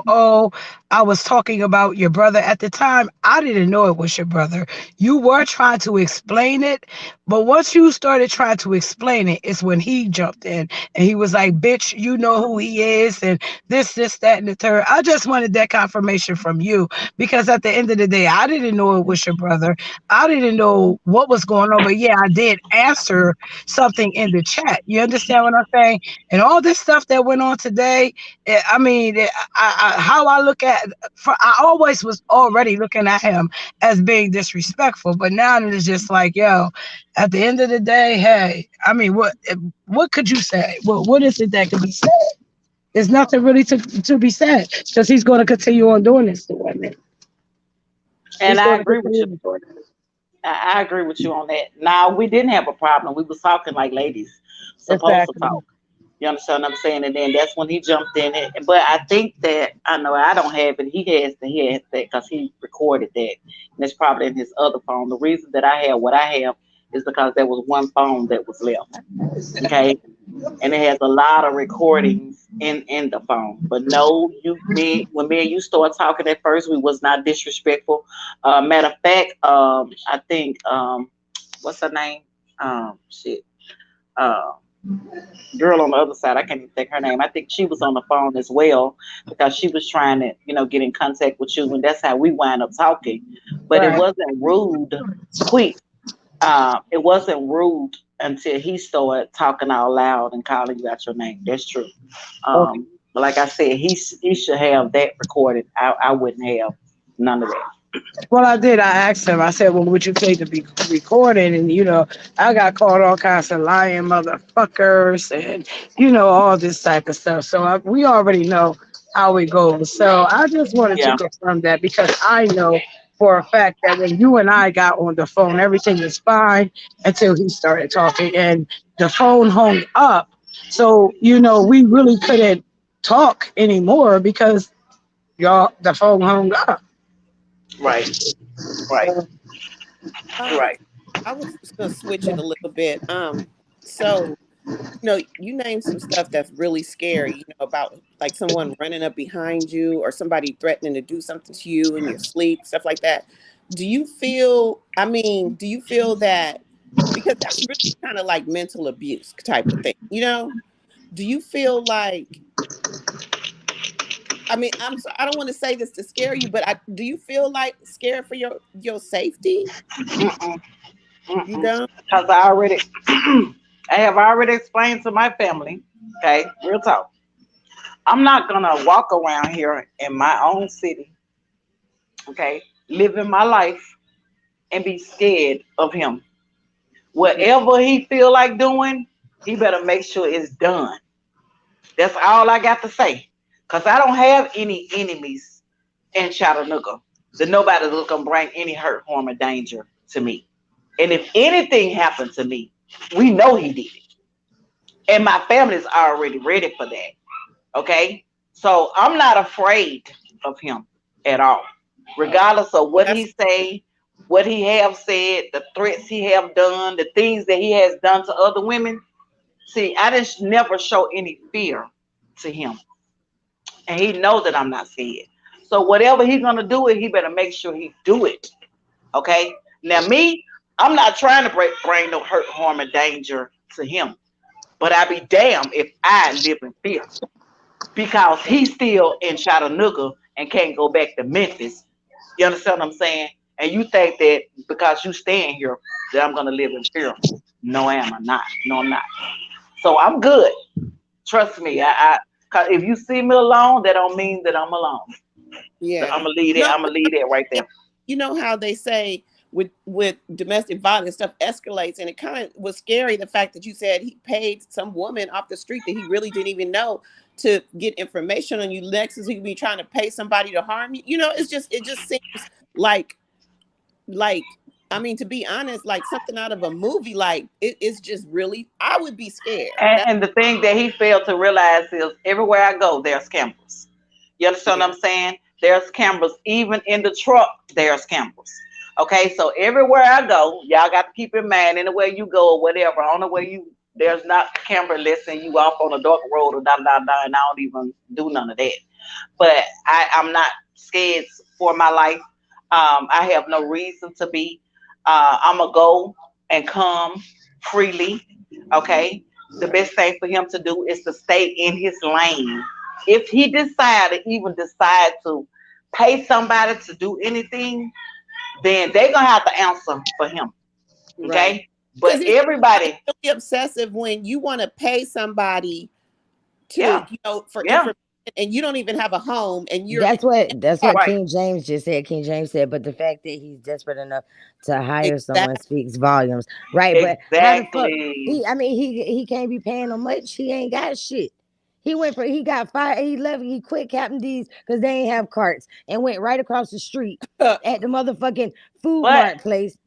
oh, I was talking about your brother at the time. I didn't know it was your brother. You were trying to explain it, but once you started trying to explain it, it's when he jumped in and he was like, bitch, you know who he is, and this, that, and the third. I just wanted that confirmation from you because at the end of the day, I didn't know it was your brother. I didn't know what was going on, but yeah, I did answer something in the chat. You understand what I'm saying? And all this stuff that went on today, I mean, how I look at, I always was already looking at him as being disrespectful, but now it's just like, yo, at the end of the day, hey, I mean, what could you say? What is it that could be said? There's nothing really to be said because he's going to continue on doing this to women. And He's I going to agree with continue you. on doing this. I agree with you on that. Now we didn't have a problem. We was talking like ladies supposed to Exactly. talk. You understand what I'm saying? And then that's when he jumped in it. But I think that I know I don't have it. He has that because he recorded that, and it's probably in his other phone. The reason that I have what I have is because there was one phone that was left. Okay, and it has a lot of recordings in the phone. But no, when me and you started talking at first, we was not disrespectful. Matter of fact, I think what's her name? Shit. Uh, Girl on the other side, I can't even think her name. I think she was on the phone as well because she was trying to, get in contact with you, and that's how we wind up talking. But it Right. wasn't rude, quick. It wasn't rude until he started talking out loud and calling you out your name. That's true. Okay. But like I said, he should have that recorded. I wouldn't have none of that. Well, I did. I asked him. I said, "Well, would you take to be recorded?" And I got called all kinds of lying motherfuckers, and all this type of stuff. So we already know how it goes. So I just wanted to Yeah, confirm that because I know for a fact that when you and I got on the phone, everything was fine until he started talking, and the phone hung up. So we really couldn't talk anymore because the phone hung up. right, right, Um, right. I was just gonna switch it a little bit. So you named some stuff that's really scary, about like someone running up behind you or somebody threatening to do something to you in your sleep, stuff like that. Do you feel that because that's really kind of like mental abuse type of thing, do you feel like, I mean, I don't want to say this to scare you, but do you feel like scared for your safety? Mm-mm, You mm-mm. don't? Because I already, I have already explained to my family, okay, real talk. I'm not gonna walk around here in my own city, okay, living my life and be scared of him. Whatever he feel like doing, he better make sure it's done. That's all I got to say. Cause I don't have any enemies in Chattanooga. That nobody that's gonna bring any hurt, harm, or danger to me. And if anything happened to me, we know he did it. And my family's already ready for that. Okay? So I'm not afraid of him at all. Regardless of Well, what he say, what he have said, the threats he have done, the things that he has done to other women. See, I just never show any fear to him. And he knows that I'm not scared. So whatever he's gonna do it, he better make sure he do it. Okay? Now me, I'm not trying to bring no hurt, harm, or danger to him. But I be damned if I live in fear. Because he's still in Chattanooga and can't go back to Memphis. You understand what I'm saying? And you think that because you staying here that I'm gonna live in fear. No, am I not? No, I'm not. So I'm good. Trust me. Cause if you see me alone, that don't mean that I'm alone. So I'm yeah. gonna leave it. No, I'm gonna leave it right and there. you know how they say with domestic violence stuff escalates, and it kind of was scary the fact that you said he paid some woman off the street that he really didn't even know to get information on you. Lexus, he be trying to pay somebody to harm you. You know, it just seems like like I mean, to be honest, like something out of a movie. Like it's just really, I would be scared. That And the thing that he failed to realize is everywhere I go, there's cameras. You understand what yeah. I'm saying? There's cameras. Even in the truck, there's cameras. Okay, so everywhere I go, y'all got to keep in mind anywhere you go or whatever, on the way you, there's not camera letting you off on a dark road or da da da, and I don't even do none of that. But I'm not scared for my life. I have no reason to be. I'm going to go and come freely. Okay. The Right. best thing for him to do is to stay in his lane. If he even decide to pay somebody to do anything, then they're going to have to answer for him. Right. Okay. Because But it's like everybody, really obsessive when you want to pay somebody to, yeah, for yeah, information, and you don't even have a home, and you're That's what right. King James just said. King James said, but the fact that he's desperate enough to hire someone exactly. speaks volumes, right? But how the fuck Exactly. he? I mean, he can't be paying him much. He ain't got shit. He got fired. He left. He quit Captain D's because they ain't have carts and went right across the street at the motherfucking food But mart place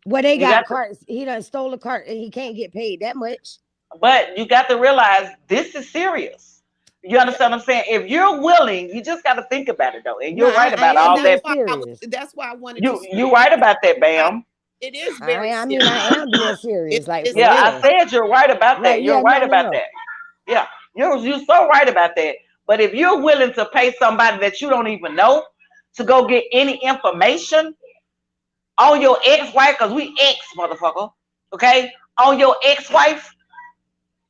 where they you got got carts. He done stole a cart and he can't get paid that much. But you got to realize this is serious. You Yeah. understand what I'm saying? If you're willing, you just got to think about it though. And No, you're right I about And am all being that. serious. that's why I wanted to You right about that, I, Bam. it is very I mean, serious. I am being serious, like It's for Yeah, I real. said you're right about Right? that. You're Yeah. right No. No. about No. that. Yeah, you're so right about that. But if you're willing to pay somebody that you don't even know to go get any information on your ex-wife, because we ex motherfucker, okay, on your ex-wife,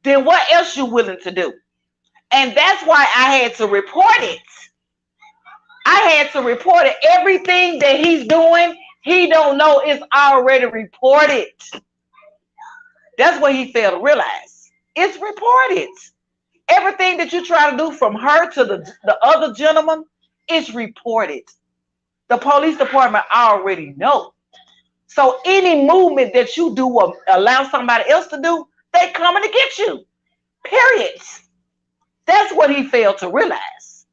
then what else you willing to do? And that's why I had to report it. I had to report it. Everything that he's doing, he don't know is already reported. That's what he failed to realize. It's reported. Everything that you try to do from her to the other gentleman is reported. The police department already know. So any movement that you do or allow somebody else to do, they coming to get you. Period. That's what he failed to realize.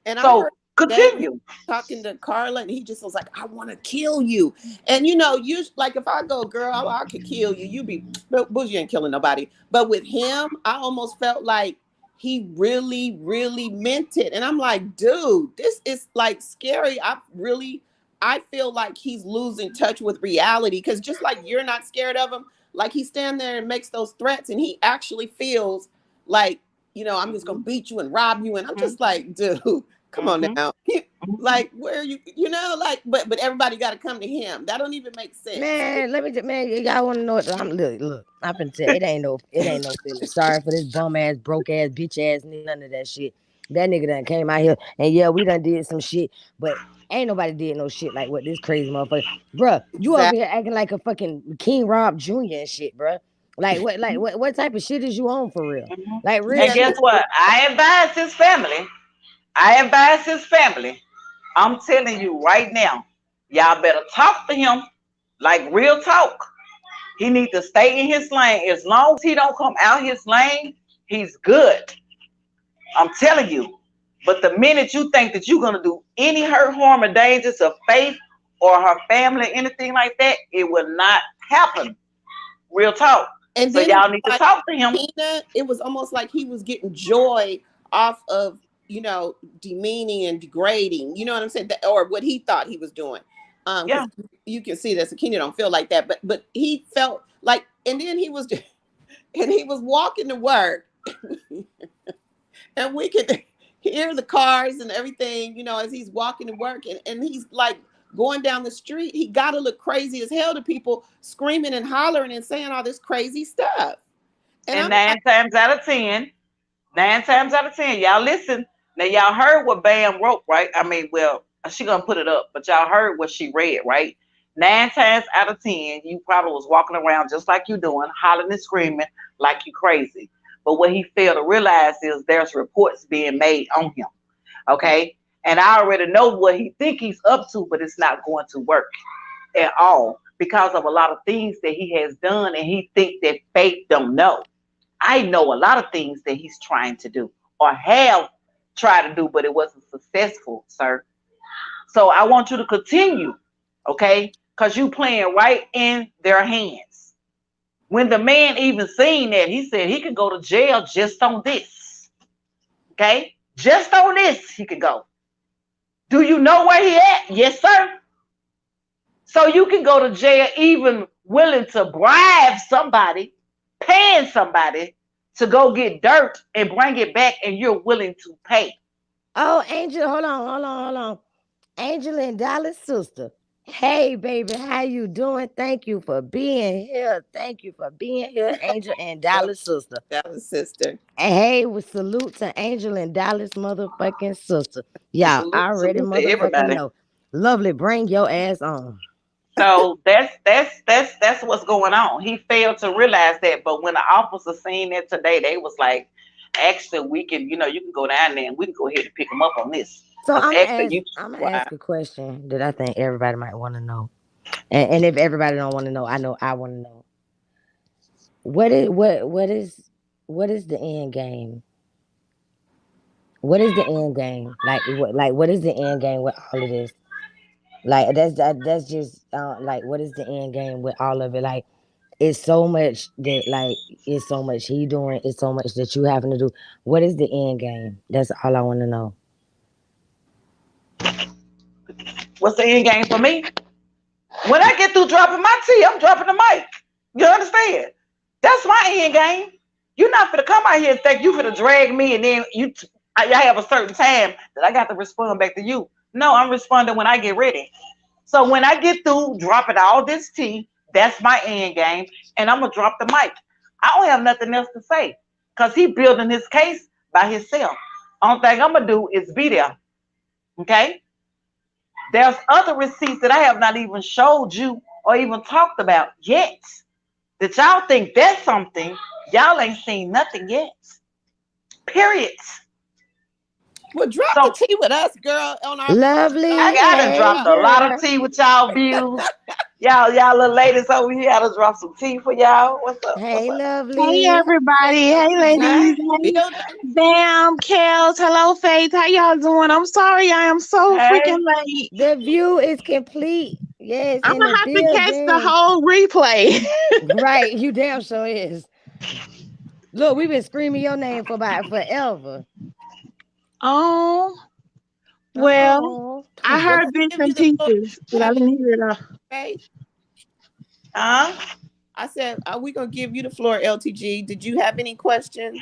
And I heard So today when he continue. was talking to Carla, and he just was like, "I want to kill you." And you like if I go, girl, I could kill you. You be Bougie ain't killing nobody. But with him, I almost felt like he really, really meant it. And I'm like, dude, this is like scary. I feel like he's losing touch with reality because just like you're not scared of him, like he stand there and makes those threats, and he actually feels like, I'm just gonna beat you and rob you. And I'm Mhm. just like, dude. Come on Mhm. now. Like where are you like but everybody got to come to him. That don't even make sense. Man, let me just man, y'all want to know what look. I'm finna tell it ain't no feeling sorry for this bum ass, broke ass, bitch ass nigga, none of that shit. That nigga done came out here and yeah, we done did some shit, but ain't nobody did no shit like what this crazy motherfucker, bruh. You over Exactly. here acting like a fucking King Rob Jr. and shit, bruh. What type of shit is you on for real? Mhm. Like real And Yeah, guess shit. what? I advise his family. I'm telling you right now, y'all better talk to him like real talk. He needs to stay in his lane. As long as he don't come out his lane, he's good. I'm telling you. But the minute you think that you're gonna do any hurt, harm, or danger to Faith or her family, anything like that, it will not happen. Real talk. and So then it y'all was need to like talk to him. it was almost like he was getting joy off of demeaning and degrading. You know what I'm saying? Or what he thought he was doing. Yeah. Because you can see that Sakina don't feel like that, but he felt like, and then he was and he was walking to work, and we could hear the cars and everything, as he's walking to work, and he's like going down the street. He got to look crazy as hell to people screaming and hollering and saying all this crazy stuff. And And I'm like, nine times out of ten, y'all listen. Now y'all heard what Bam wrote, right? I mean, well, she gonna put it up, but y'all heard what she read, right? 9 times out of 10, you probably was walking around just like you doing, hollering and screaming like you crazy. But what he failed to realize is there's reports being made on him. Okay. And I already know what he think he's up to, but it's not going to work at all because of a lot of things that he has done and he think that Faith don't know. I know a lot of things that he's trying to do or have tried to do, but it wasn't successful, sir. So I want you to continue, okay? Because you playing right in their hands. When the man even seen that, he said he could go to jail just on this, okay? Just on this, he could go. Do you know where he at? Yes, sir. So you can go to jail even willing to bribe somebody, paying somebody to go get dirt and bring it back, and you're willing to pay. Oh, Angel, hold on. Angel and Dallas' sister. Hey, baby, how you doing? Thank you for being here. Thank you for being here, Angel and Dallas' sister. that was sister. And hey, with salute to Angel and Dallas' motherfucking sister. Y'all Salute, already salute to motherfucking everybody. know. Lovely, bring your ass on. So that's what's going on. He failed to realize that, but when the officer seen it today, they was like, "Actually, we can, you can go down there and we can go ahead and pick him up on this." So Because actually, you, I'm gonna Wow. ask a question that I think everybody might want to know. And if everybody don't want to know, I know I want to know. What is the end game? What is the end game? What is the end game with all of this? Like that's just like what is the end game with all of it? Like it's so much that it's so much he doing, it's so much that you having to do. What is the end game? That's all I want to know. what's the end game for me? When I get through dropping my tea, I'm dropping the mic. You understand? That's my end game. You're not gonna come out here and think you gonna drag me and then I have a certain time that I got to respond back to you. No, I'm responding when I get ready. So when I get through dropping all this tea, that's my end game, and I'm gonna drop the mic. I don't have nothing else to say because he building his case by himself. Only thing I'm gonna do is be there. Okay? There's other receipts that I have not even showed you or even talked about yet. That y'all think that's something, y'all ain't seen nothing yet. Period. Well, drop the So tea with us, girl, on our Lovely, I done hey dropped a stuff. lot of girl. tea with y'all views. Y'all little ladies over here, I done dropped some tea for y'all. What's up? What's Hey up? Hey lovely. everybody. Hey LTG ladies. in the Hey building. Bam, Kels. Hello, Faith. How y'all doing? I'm sorry I am so freaking Hey, late. The view is complete. Yes, I'm in the gonna have to catch the building. whole replay. Right, you damn sure is. Look, we've been screaming your name for about forever. Oh, well, Oh, I We're heard gonna bits give you and the floor. pieces, You but I have didn't hear it all. any, huh? I said, are we gonna give you the floor, LTG? Did you have any questions?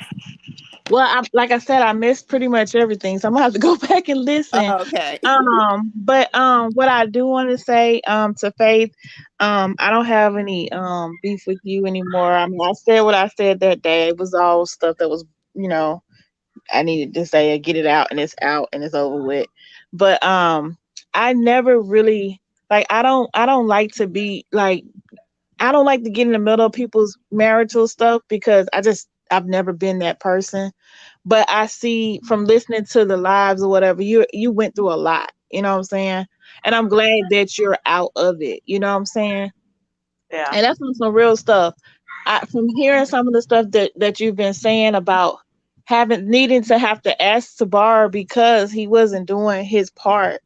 Well, like I said, I missed pretty much everything, so I'm gonna have to go back and listen. Okay. But what I do want to say, to Faith, I don't have any beef with you anymore. I mean, I said what I said that day. It was all stuff that was, you know, I needed to say it, get it out and it's over with. But I never really like. I don't like to be like. I don't like to get in the middle of people's marital stuff because I've never been that person. But I see from listening to the lives or whatever, you went through a lot. You know what I'm saying? And I'm glad that you're out of it. You know what I'm saying? Yeah. And that's some real stuff. From hearing some of the stuff that you've been saying about having needing to have to ask Sabar because he wasn't doing his part.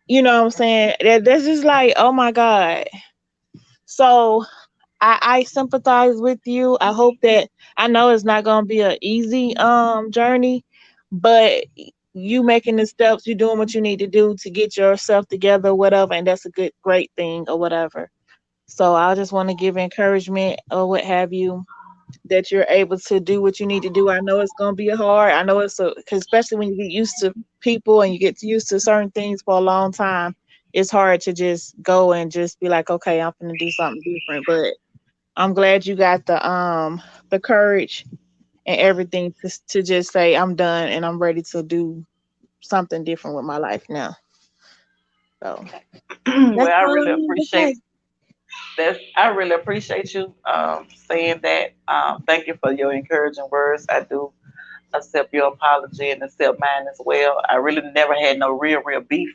You know what I'm saying? That's just like, oh my God. So I sympathize with you. I hope that I know it's not gonna be an easy journey, but you making the steps, you doing what you need to do to get yourself together, whatever, and that's a great thing or whatever. So I just want to give encouragement or what have you that you're able to do what you need to do. I know it's gonna be hard. I know cause especially when you get used to people and you get used to certain things for a long time, it's hard to just go and just be like, okay, I'm gonna do something different. But I'm glad you got the courage and everything to just say I'm done and I'm ready to do something different with my life now. So Well, that's I all I really need to appreciate say. that. I really appreciate you saying that. Thank you for your encouraging words. I do accept your apology and accept mine as well. I really never had no real beef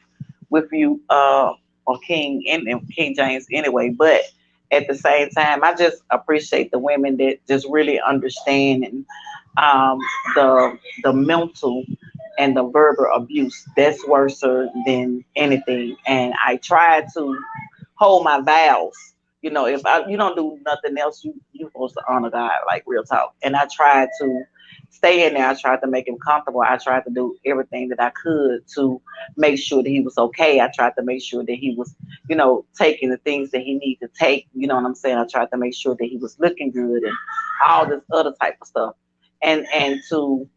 with you or and King James anyway. But at the same time, I just appreciate the women that just really understand and um, the mental and the verbal abuse. That's worse than anything. And I try to hold my vows. You know, if you don't do nothing else, you supposed to honor God, like real talk. And I tried to stay in there. I tried to make him comfortable. I tried to do everything that I could to make sure that he was okay. I tried to make sure that he was, taking the things that he needed to take. You know what I'm saying? I tried to make sure that he was looking good and all this other type of stuff. And to,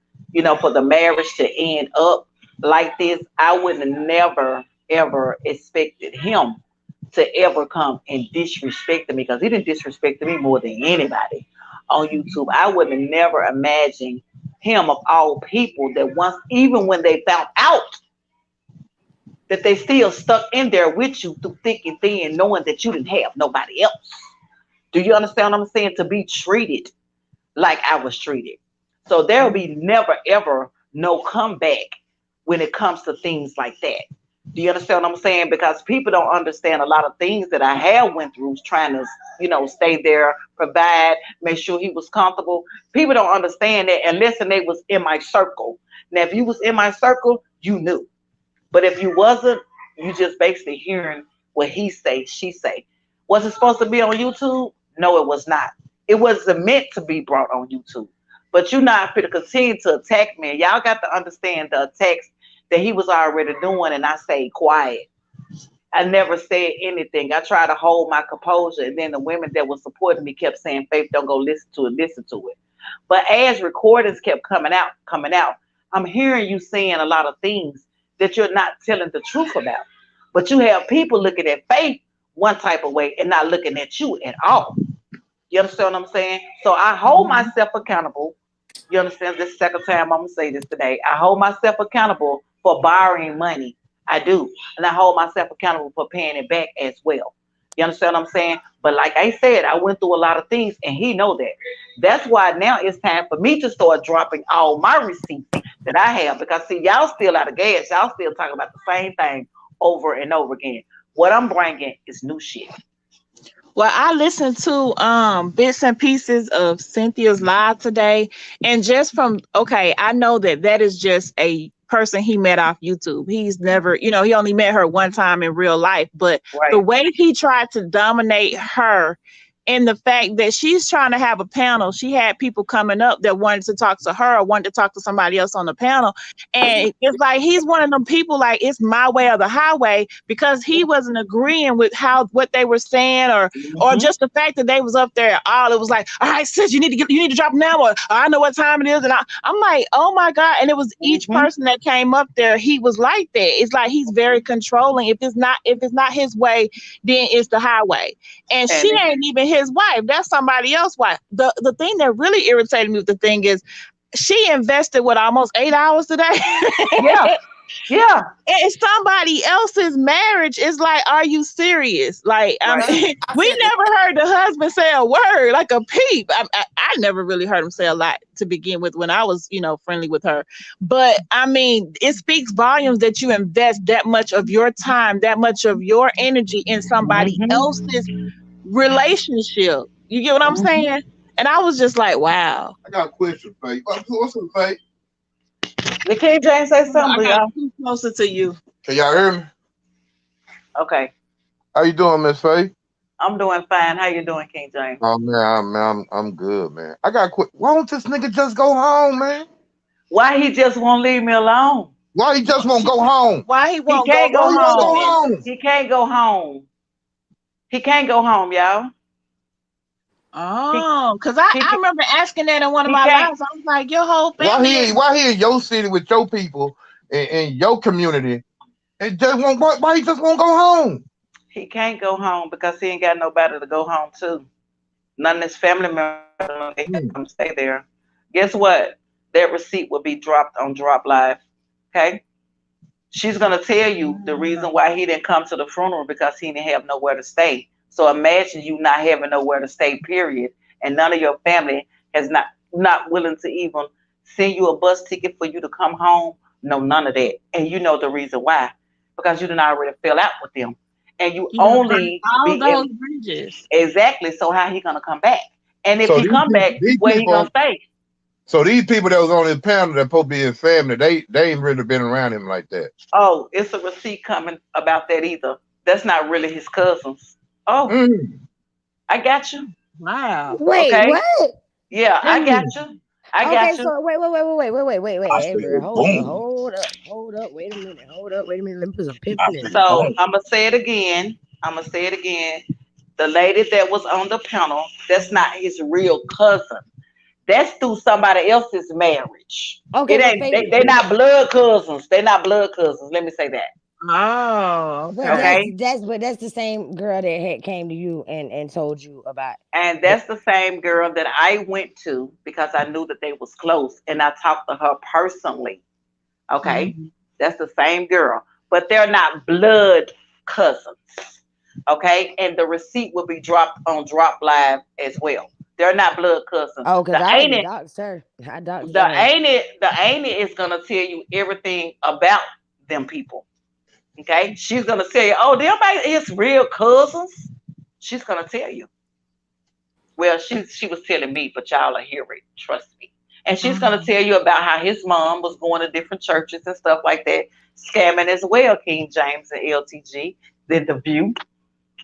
for the marriage to end up like this, I would have never ever expected him to ever come and disrespect me because he didn't disrespect me more than anybody on YouTube. I would have never imagined him of all people that once, even when they found out that they still stuck in there with you through thick and thin, knowing that you didn't have nobody else. Do you understand what I'm saying? To be treated like I was treated. So there will be never ever no comeback when it comes to things like that. Do you understand what I'm saying? Because people don't understand a lot of things that I have went through trying to, stay there, provide, make sure he was comfortable. People don't understand that unless they was in my circle. Now, if you was in my circle, you knew. But if you wasn't, you just basically hearing what he say, she say. Was it supposed to be on YouTube? No, it was not. It wasn't meant to be brought on YouTube. But you're not going to continue to attack me. Y'all got to understand the attacks that he was already doing, and I stayed quiet. I never said anything. I tried to hold my composure, and then the women that were supporting me kept saying, Faith, don't go listen to it, listen to it. But as recordings kept coming out, I'm hearing you saying a lot of things that you're not telling the truth about. But you have people looking at Faith one type of way and not looking at you at all. You understand what I'm saying? So I hold myself accountable. You understand? This is the second time I'm going to say this today. I hold myself accountable for borrowing money. I do. And I hold myself accountable for paying it back as well. You understand what I'm saying? But like I said, I went through a lot of things and he know that. That's why now it's time for me to start dropping all my receipts that I have. Because see, y'all still out of gas. Y'all still talking about the same thing over and over again. What I'm bringing is new shit. Well, I listened to bits and pieces of Cynthia's live today, and just from I know that is just a person he met off YouTube. He's never, he only met her one time in real life, but the Right. way he tried to dominate her in the fact that she's trying to have a panel. She had people coming up that wanted to talk to her or wanted to talk to somebody else on the panel. And it's like he's one of them people like it's my way or the highway, because he wasn't agreeing with what they were saying or just the fact that they was up there at all. It was like, all right, sis, you need to drop now, or I know what time it is. And I'm like, oh my God. And it was each person that came up there, he was like that. It's like he's very controlling. If it's not his way, then it's the highway. And she ain't even his wife. That's somebody else's wife. The thing that really irritated me with the thing is she invested almost 8 hours today. Yeah. And somebody else's marriage is like, are you serious? Like, we never heard the husband say a word, like a peep. I never really heard him say a lot to begin with when I was, friendly with her. But I mean, it speaks volumes that you invest that much of your time, that much of your energy in somebody else's relationship. You get what I'm saying? And I was just like, wow. I got a question, Faith. What's up, Faith? The King James say something, y'all. Closer to you. Can y'all hear me? Okay. How you doing, Miss Faith? I'm doing fine. How you doing, King James? Oh man, I'm good, man. I got quick. Why don't this nigga just go home, man? Why he just won't leave me alone? Why he just won't go home? Why he won't go home? He can't go home. He can't go home, y'all. Oh, because I remember asking that in one of my lives. I was like, your whole family. Why he in your city with your people in your community, and why he just won't go home? He can't go home because he ain't got nobody to go home to. None of his family members can stay there. Guess what? That receipt will be dropped on Drop Live. Okay? She's gonna tell you the reason why he didn't come to the funeral, because he didn't have nowhere to stay. So imagine you not having nowhere to stay, period, and none of your family has not willing to even send you a bus ticket for you to come home. No, none of that. And you know the reason why, because you didn't already fill out with them, and you only all those bridges. Exactly. So how he gonna come back? And if he come back, where he gonna stay? So these people that was on his panel that supposed to be his family, they ain't really been around him like that. Oh, it's a receipt coming about that either. That's not really his cousins. Oh, I got you. Wow. Wait, okay. What? Yeah, I got you. I got you. So wait. Hold up. Wait a minute. Let me put some pimp in. So I'm gonna say it again. The lady that was on the panel, that's not his real cousin. That's through somebody else's marriage. Okay, it ain't. They're not blood cousins. They're not blood cousins. Let me say that. Oh, okay. That's the same girl that had came to you and told you about. And that's the same girl that I went to because I knew that they was close, and I talked to her personally. Okay, that's the same girl, but they're not blood cousins. Okay, and the receipt will be dropped on Drop Live as well. They're not blood cousins. Oh, because I doxed her. The ain't it is gonna tell you everything about them people. Okay, she's gonna tell you, oh, them is real cousins. She's gonna tell you. Well, she was telling me, but y'all are hear it. Trust me. And she's gonna tell you about how his mom was going to different churches and stuff like that, scamming as well, King James and LTG, then The View.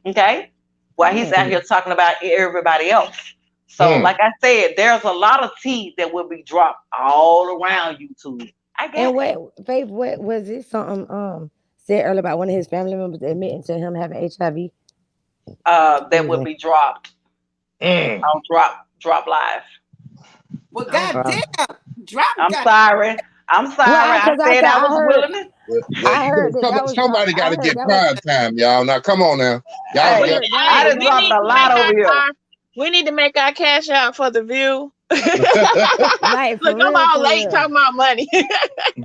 Okay, while he's out here talking about everybody else. So, like I said, there's a lot of tea that will be dropped all around YouTube. Faith, what was it? Something said earlier about one of his family members admitting to him having HIV. That would be dropped on Drop Live. Well, goddamn, drop. I'm sorry. I said I was willing. I heard somebody got to get prime time, y'all. Now, come on now. I done dropped a lot over here. We need to make our cash out for The View. Like, look, I'm all late talking about money.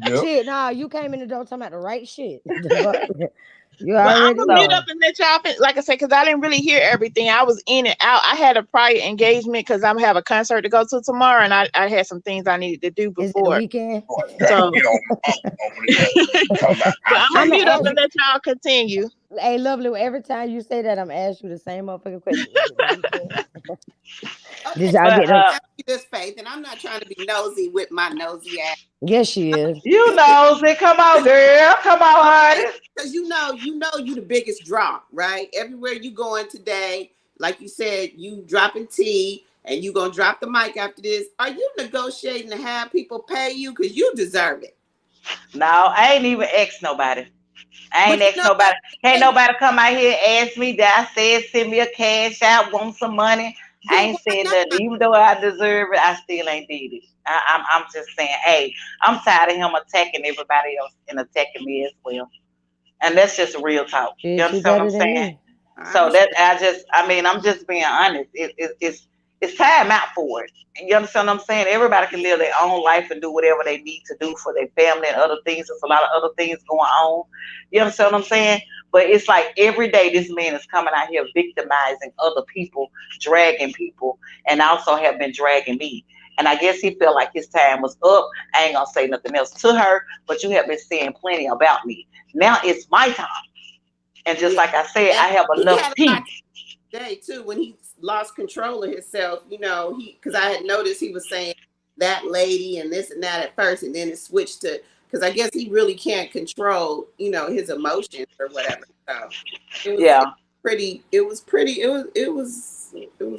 Shit, nah, you came in the door talking about the right shit. I'm gonna mute up and let y'all finish. Like I said, because I didn't really hear everything. I was in and out. I had a prior engagement because I'm gonna have a concert to go to tomorrow, and I had some things I needed to do before. Weekend. So, I'm gonna mute up and let y'all continue. Hey, lovely. Every time you say that, I'm asking you the same motherfucking question. Did y'all get this, Faith? And I'm not trying to be nosy with my nosy ass. Yes, she is. You nosy. Come on, girl. Come on, honey. Because you know you the biggest draw, right? Everywhere you going today, like you said, you dropping T and you gonna drop the mic after this. Are you negotiating to have people pay you? Because you deserve it. No, I ain't even asked nobody. I ain't But you asked know what? nobody. Can't nobody come out here and ask me that I said send me a cash out, want some money. I Then ain't why said not? nothing. Even though I deserve it, I still ain't did it. I'm just saying, hey, I'm tired of him attacking everybody else and attacking me as well. And that's just real talk. You Did you understand what I'm better than saying? me? I So that understand. I'm just being honest. It's time out for it. And you understand what I'm saying? Everybody can live their own life and do whatever they need to do for their family and other things. There's a lot of other things going on. You understand what I'm saying? But it's like every day this man is coming out here victimizing other people, dragging people, and also have been dragging me. And I guess he felt like his time was up. I ain't gonna say nothing else to her, but you have been saying plenty about me. Now it's my time. And just Yeah. like I said, And I have he enough had a lot peace. today too when he lost control of himself. You know, because I had noticed he was saying that lady and this and that at first, and then it switched to because I guess he really can't control, his emotions or whatever. So Yeah, it was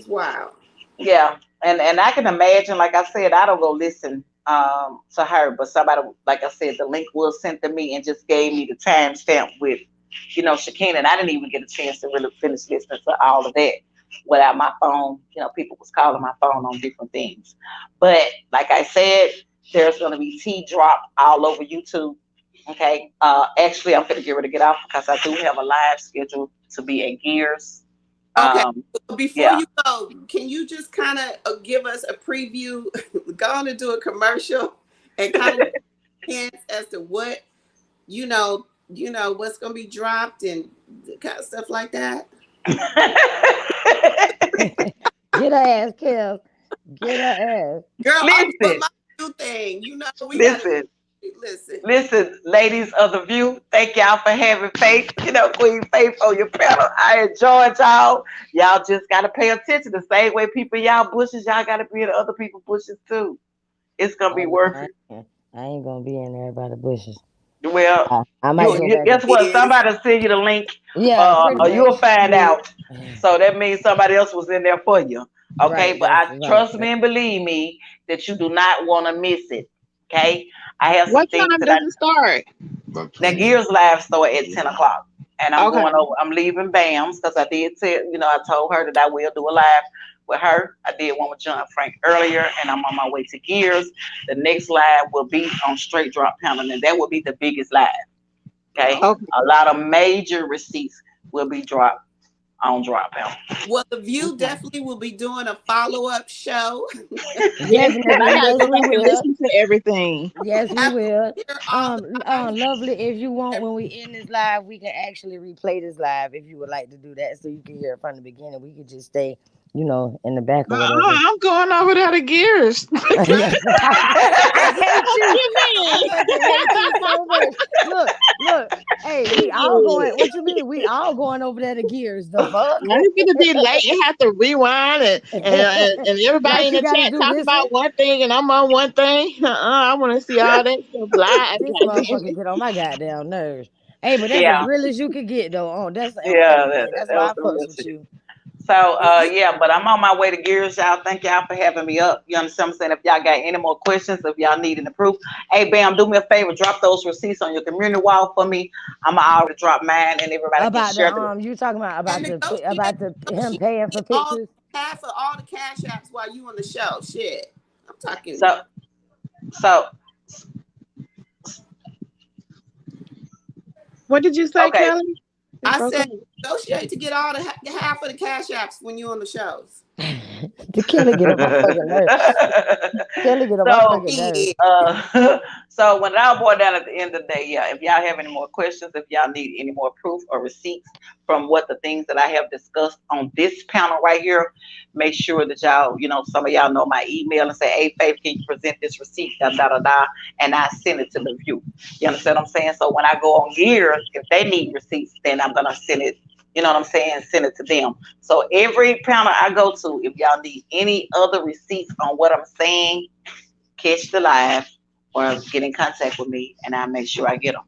wild. yeah. And I can imagine, like I said, I don't go listen to her, but somebody, like I said, the link was sent to me and just gave me the timestamp with, Shakina, and I didn't even get a chance to really finish listening to all of that without my phone. People was calling my phone on different things. But like I said, there's going to be tea drop all over YouTube. Okay. Actually, I'm going to get ready to get off because I do have a live schedule to be at Gears. Okay, Um, before yeah. you go, can you just kind of give us a preview? Go on and do a commercial and kind of hints as to what what's going to be dropped and kind of stuff like that. Get her ass, Kev. Get her ass. Girl, I'm doing Listen, my new thing. We got to listen, listen. listen, ladies of the view. Thank y'all for having faith. Queen Faith on your panel. I enjoyed y'all. Y'all just gotta pay attention. The same way people in y'all bushes, y'all gotta be in other people's bushes too. It's gonna be Oh, worth no, it. I ain't gonna be in there by the bushes. Well, I might you, go you back guess and what? Is Somebody send you the link, yeah, pretty or you'll much. find out. So that means somebody else was in there for you. Okay, Right, but that's I right. trust me and believe me that you do not want to miss it. Okay, I have some What things time that does it start? Now Gears Live start at 10 o'clock. And I'm Okay. going over, I'm leaving BAMS because I did tell, I told her that I will do a live with her. I did one with John Frank earlier, and I'm on my way to Gears. The next live will be on Straight Drop Panel, and that will be the biggest live. Okay. okay. A lot of major receipts will be dropped on Drop Panel. Well, the View Okay. definitely will be doing a follow-up show. Yes, because I Definitely, gotta yes, go we back and will. listen to everything. Yes, we After will. we hear all the live, Lovely. If you want, when we end this live, we can actually replay this live if you would like to do that, so you can hear it from the beginning. We could just stay, in the back or whatever. I'm going over there to Gears. Yes. I hate you. You I mean? fucking hate you so much. Look. Hey, we all going. What you mean? We all going over there to Gears. The fuck? I'm gonna be late and have to rewind and everybody Like in you the got to chat do talk this one. about one thing and I'm on one thing. I want to see all that stuff live. This Goddamn motherfucker it. get on my goddamn nerves. Hey, but that's as Yeah, real as you could get though. That's yeah, hey, that's that why was I the fucks real with shit. you. So well, you yeah, but I'm on my way to Gears, y'all. Thank y'all for having me up. You understand what I'm saying? If y'all got any more questions, if y'all need any proof, hey Bam, do me a favor, drop those receipts on your community wall for me. I'm gonna already drop mine and everybody can About the share the you talking and about the him negotiate paying for all pictures? half of all the cash apps while you on the show. Shit, I'm talking. so so What did you say, okay. Kelly? It I broke said up. negotiate to get all the half of the cash apps when you on the shows. The killer get on my fucking nerve. Kelly get on my so fucking nerve. Yeah. so when it all boiled down at the end of the day, yeah, if y'all have any more questions, if y'all need any more proof or receipts from what the things that I have discussed on this panel right here, make sure that y'all, some of y'all know my email and say, hey, Faith, can you present this receipt, da, da, da, da, and I send it to the view. You understand what I'm saying? So when I go on Gears, if they need receipts, then I'm going to send it, you know what I'm saying, send it to them. So every panel I go to, if y'all need any other receipts on what I'm saying, catch the live or get in contact with me and I'll make sure I get them.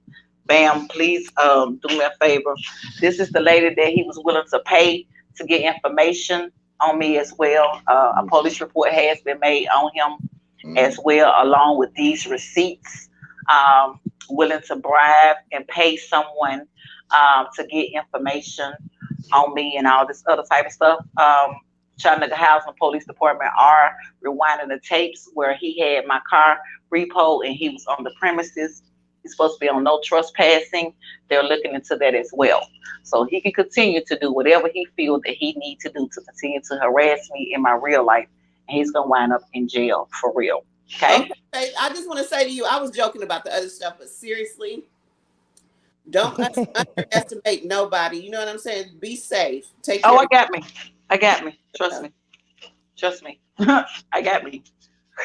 Bam, please do me a favor. This is the lady that he was willing to pay to get information on me as well. A police report has been made on him as well, along with these receipts. Willing to bribe and pay someone to get information on me and all this other type of stuff. Chattanooga Housing Police Department are rewinding the tapes where he had my car repo and he was on the premises. He's supposed to be on no trespassing. They're looking into that as well. So he can continue to do whatever he feels that he needs to do to continue to harass me in my real life. And he's going to wind up in jail for real. Okay? I just want to say to you, I was joking about the other stuff, but seriously, don't underestimate nobody. You know what I'm saying? Be safe. Take care. Oh, I got me. Trust me. I got me.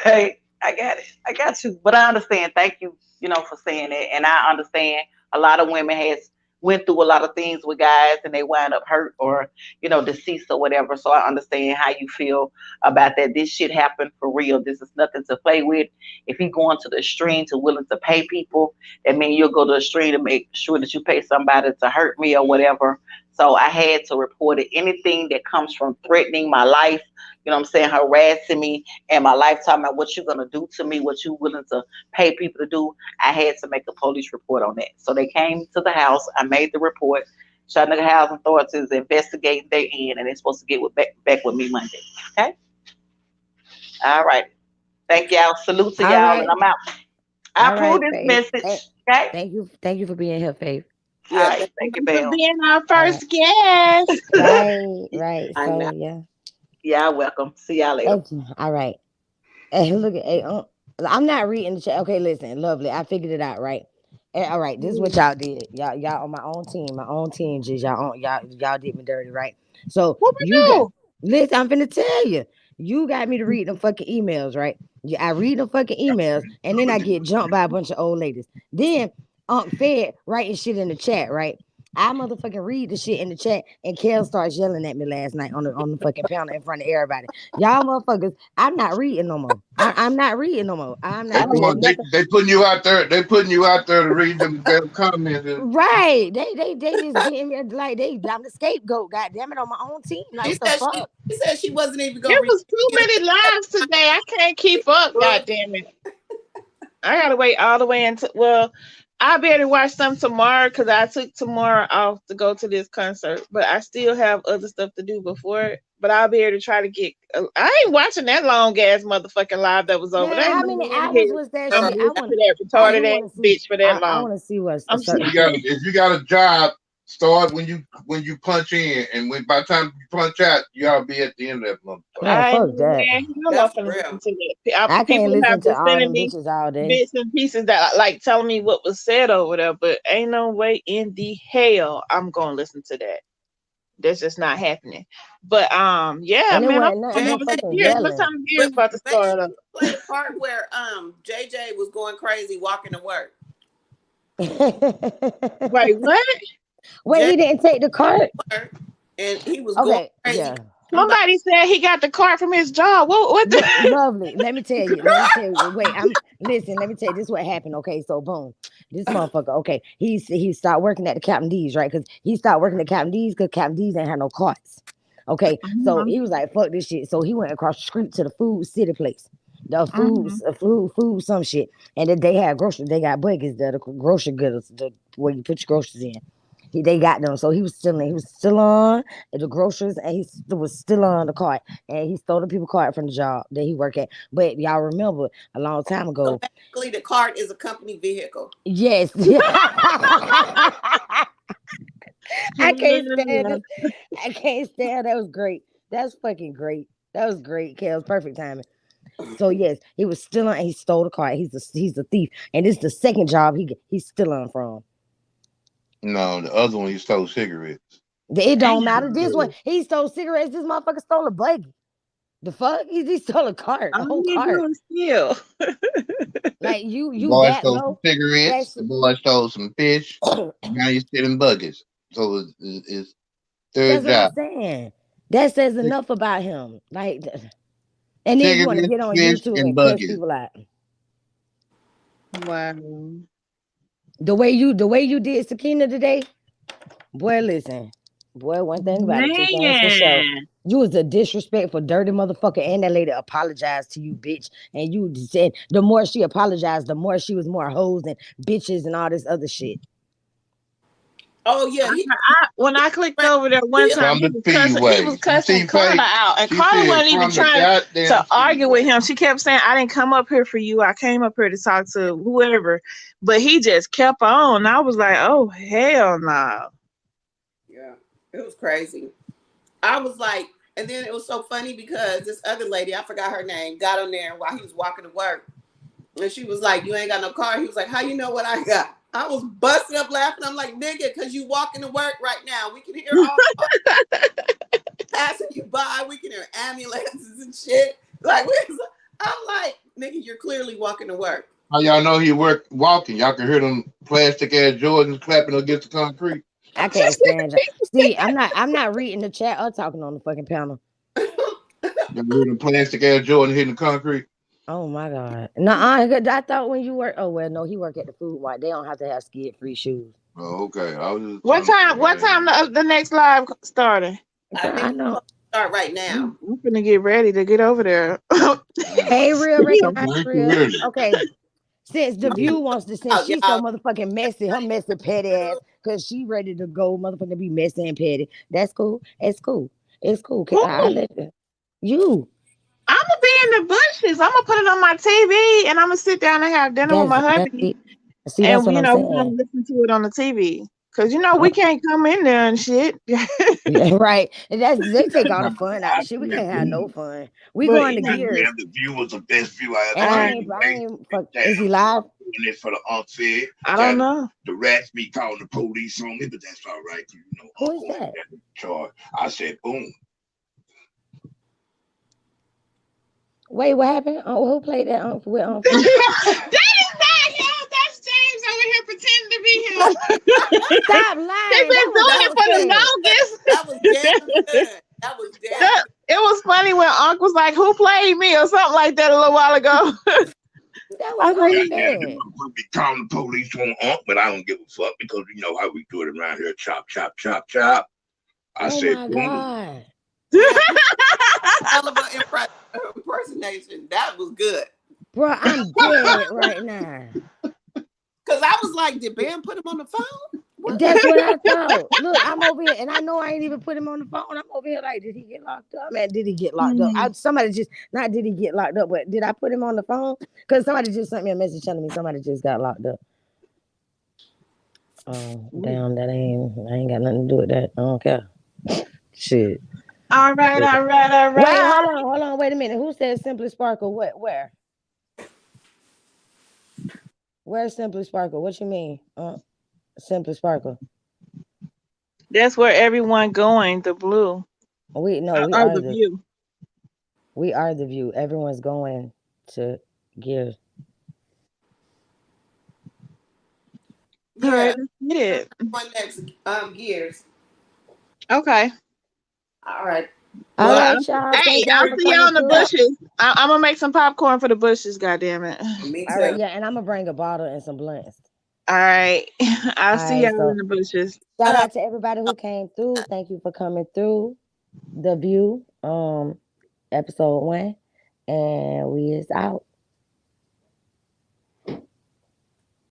Hey, I got it. I got you. But I understand. Thank you, for saying that. And I understand a lot of women has went through a lot of things with guys and they wind up hurt or, deceased or whatever. So I understand how you feel about that. This shit happened for real. This is nothing to play with. If you going to the extreme to willing to pay people, that means you'll go to the extreme to make sure that you pay somebody to hurt me or whatever. So I had to report it. Anything that comes from threatening my life, harassing me and my life, talking about what you're going to do to me, what you're willing to pay people to do, I had to make a police report on that. So they came to the house. I made the report. Chattanooga Housing Authority is investigating their end, and they're supposed to get back with me Monday. Okay? All right. Thank y'all. Salute to y'all, and I'm out. I approve this message. Okay? Thank you for being here, Faith. Yeah, thank you, Belle. For being our first guest. Right. So yeah, welcome. See y'all later. Thank you. All right. Hey, look at I'm not reading the chat. Okay, listen, lovely. I figured it out, right? All right, this is what y'all did. Y'all on my own team, just y'all did me dirty, right? So what we do? Listen, I'm finna tell you. You got me to read them fucking emails, right? I read them fucking emails, and then I get jumped by a bunch of old ladies. Then Fed writing shit in the chat, right? I motherfucking read the shit in the chat, and Kel starts yelling at me last night on the fucking panel in front of everybody. Y'all motherfuckers, I'm not reading no more. I'm not reading no more. I'm not reading. They putting you out there. They putting you out there to read them comments. Right? They just getting me like I'm the scapegoat. God damn it, on my own team. Like what the fuck? She said she wasn't even going. There was too many lives today. I can't keep up. God damn it! I gotta wait all the way until I'll be able to watch some tomorrow because I took tomorrow off to go to this concert, but I still have other stuff to do before it. But I'll be able to try to get. I ain't watching that long ass motherfucking live that was over there. How many hours was that shit? I want that retarded ass bitch for that long. I want to see what's. If you got a job, start when you punch in, and by the time you punch out, you ought to be at the end of that month. I can't listen to all them bitches all day. Bits and pieces that like telling me what was said over there, but ain't no way in the hell I'm gonna listen to that. That's just not happening. But yeah, man, what time is about to start up? Play the part where JJ was going crazy walking to work. Wait, what? Wait, he didn't take the cart? And he was going crazy. Yeah. Somebody said he got the cart from his job. What the lovely. Let me tell you. Wait, listen, let me tell you, this is what happened. Okay, so boom. This motherfucker, okay, he started working at the Captain D's, right? Because he started working at Captain D's because Captain D's didn't have no carts. Okay, so he was like, fuck this shit. So he went across the street to the Food City place. The food, some shit. And then they had groceries. They got buggies, the grocery goods, where you put your groceries in. They got them, so he was still on the groceries, and he was still on the cart, and he stole the people's cart from the job that he worked at. But y'all remember a long time ago, so basically the cart is a company vehicle. Yes. I can't stand it. I can't stand. That was great. That's fucking great. That was great, Kel's perfect timing. So yes, he was still on. He stole the cart. He's a thief, and this is the second job he's still on from. No, the other one he stole cigarettes. It don't matter. This one he stole cigarettes. This motherfucker stole a buggy. The fuck? He stole a cart. A whole cart. Still. Like you boy stole some cigarettes. The boy stole some fish. Now he's stealing buggies. So it's third job. What I'm saying. That says enough about him. Like, and then you want to get on YouTube and cuss people out. Wow. The way you did Sakina today, boy, listen. Boy, one thing about it, two things for sure. Man. You was a disrespectful, dirty motherfucker, and that lady apologized to you, bitch. And you said the more she apologized, the more she was more hoes and bitches and all this other shit. Oh yeah, When I clicked over there one He- time, From the Speedway. he was You cussing see, Carla Faith? out, and She Carla said wasn't even from the trying goddamn to argue with Speedway. him. She kept saying, "I didn't come up here for you. I came up here to talk to whoever," but he just kept on. I was like, "Oh hell no!" yeah, it was crazy. I was like, and then it was so funny because this other lady, I forgot her name, got on there while he was walking to work. And she was like, "You ain't got no car." He was like, "How you know what I got?" I was busting up laughing. I'm like, "Nigga, because you walking to work right now. We can hear all passing you by. We can hear ambulances and shit." Like, I'm like, "Nigga, you're clearly walking to work." How y'all know he walking? Y'all can hear them plastic ass Jordans clapping against the concrete. I can't stand you. See, I'm not reading the chat or talking on the fucking panel. Y'all hear them plastic ass Jordans hitting the concrete? Oh my god. No, I thought when you work. Oh well, no, he work at the food mart. They don't have to have skid free shoes. Oh, okay. I was just What trying to time? What time the next live started? I Girl, think I it's know. gonna start right now. I'm finna get ready to get over there. Hey, real recognize What's real. really? Okay, since the view wants to, since Oh, she's so y'all, motherfucking messy, her messy petty ass, cause she ready to go, motherfucking be messy and petty. That's cool. It's cool. It's cool. Who? I let you. I'm gonna be in the bushes. I'm gonna put it on my TV, and I'm gonna sit down and have dinner with my That's hubby, it. See, that's and what I'm we're gonna saying. listen to it on the TV. Cause we Oh, can't come in there and shit. yeah, right. And they take all the fun out I of shit. We said, can't have no boom. fun. We But going to God gears. damn, the view was the best view I And ever all I seen. right, ain't, I Today. ain't. Fuck. Damn, Is he so I'm live? doing it for the unfair. I don't Trying know. to harass me, calling the police on me, but that's all right. You know, Who is Uncle ain't that? got no charge. I said, boom. Wait, what happened? Who played that with That Fleet? is not him. That's James over here pretending to be him. Stop They've lying. That been was doing that it was for the Uncle. that was damn longest. good. That was damn good. It was funny when Unc was like, "Who played me?" or something like that a little while ago. That I was was like, God damn, the Uncle. motherfucker be calling the police on Unc, but I don't give a fuck because you know how we do it around here. Chop, chop, chop, chop. I Oh said, my boom. god. Yeah, hell of an impersonation. That was good. Bro, I'm dead right now. Cause I was like, did Bam put him on the phone? What? That's what I thought. Look, I'm over here, and I know I ain't even put him on the phone. I'm over here like, did he get locked up? Man, did he get locked up? Somebody just not did he get locked up, but did I put him on the phone? Because somebody just sent me a message telling me somebody just got locked up. Oh, damn, I ain't got nothing to do with that. I don't care. Shit. all right, all right, all Wait, right. hold on, wait a minute. Who said Simply Sparkle? What? Where's Simply Sparkle? What you mean? Simply Sparkle. That's where everyone going. The blue We no, or the view. we are the view. Everyone's going to Gears. All Yeah, right, let's get it. one next gears. Okay. All right. All Well, right, y'all. Hey, Thank y'all I'll for see you coming on the through. bushes. I'm gonna make some popcorn for the bushes. God damn it! me All right, too. yeah, and I'm gonna bring a bottle and some blunts. All right, I'll All see right, y'all so in the bushes. shout out to everybody who came through. Thank you for coming through the view, episode 1, and we is out.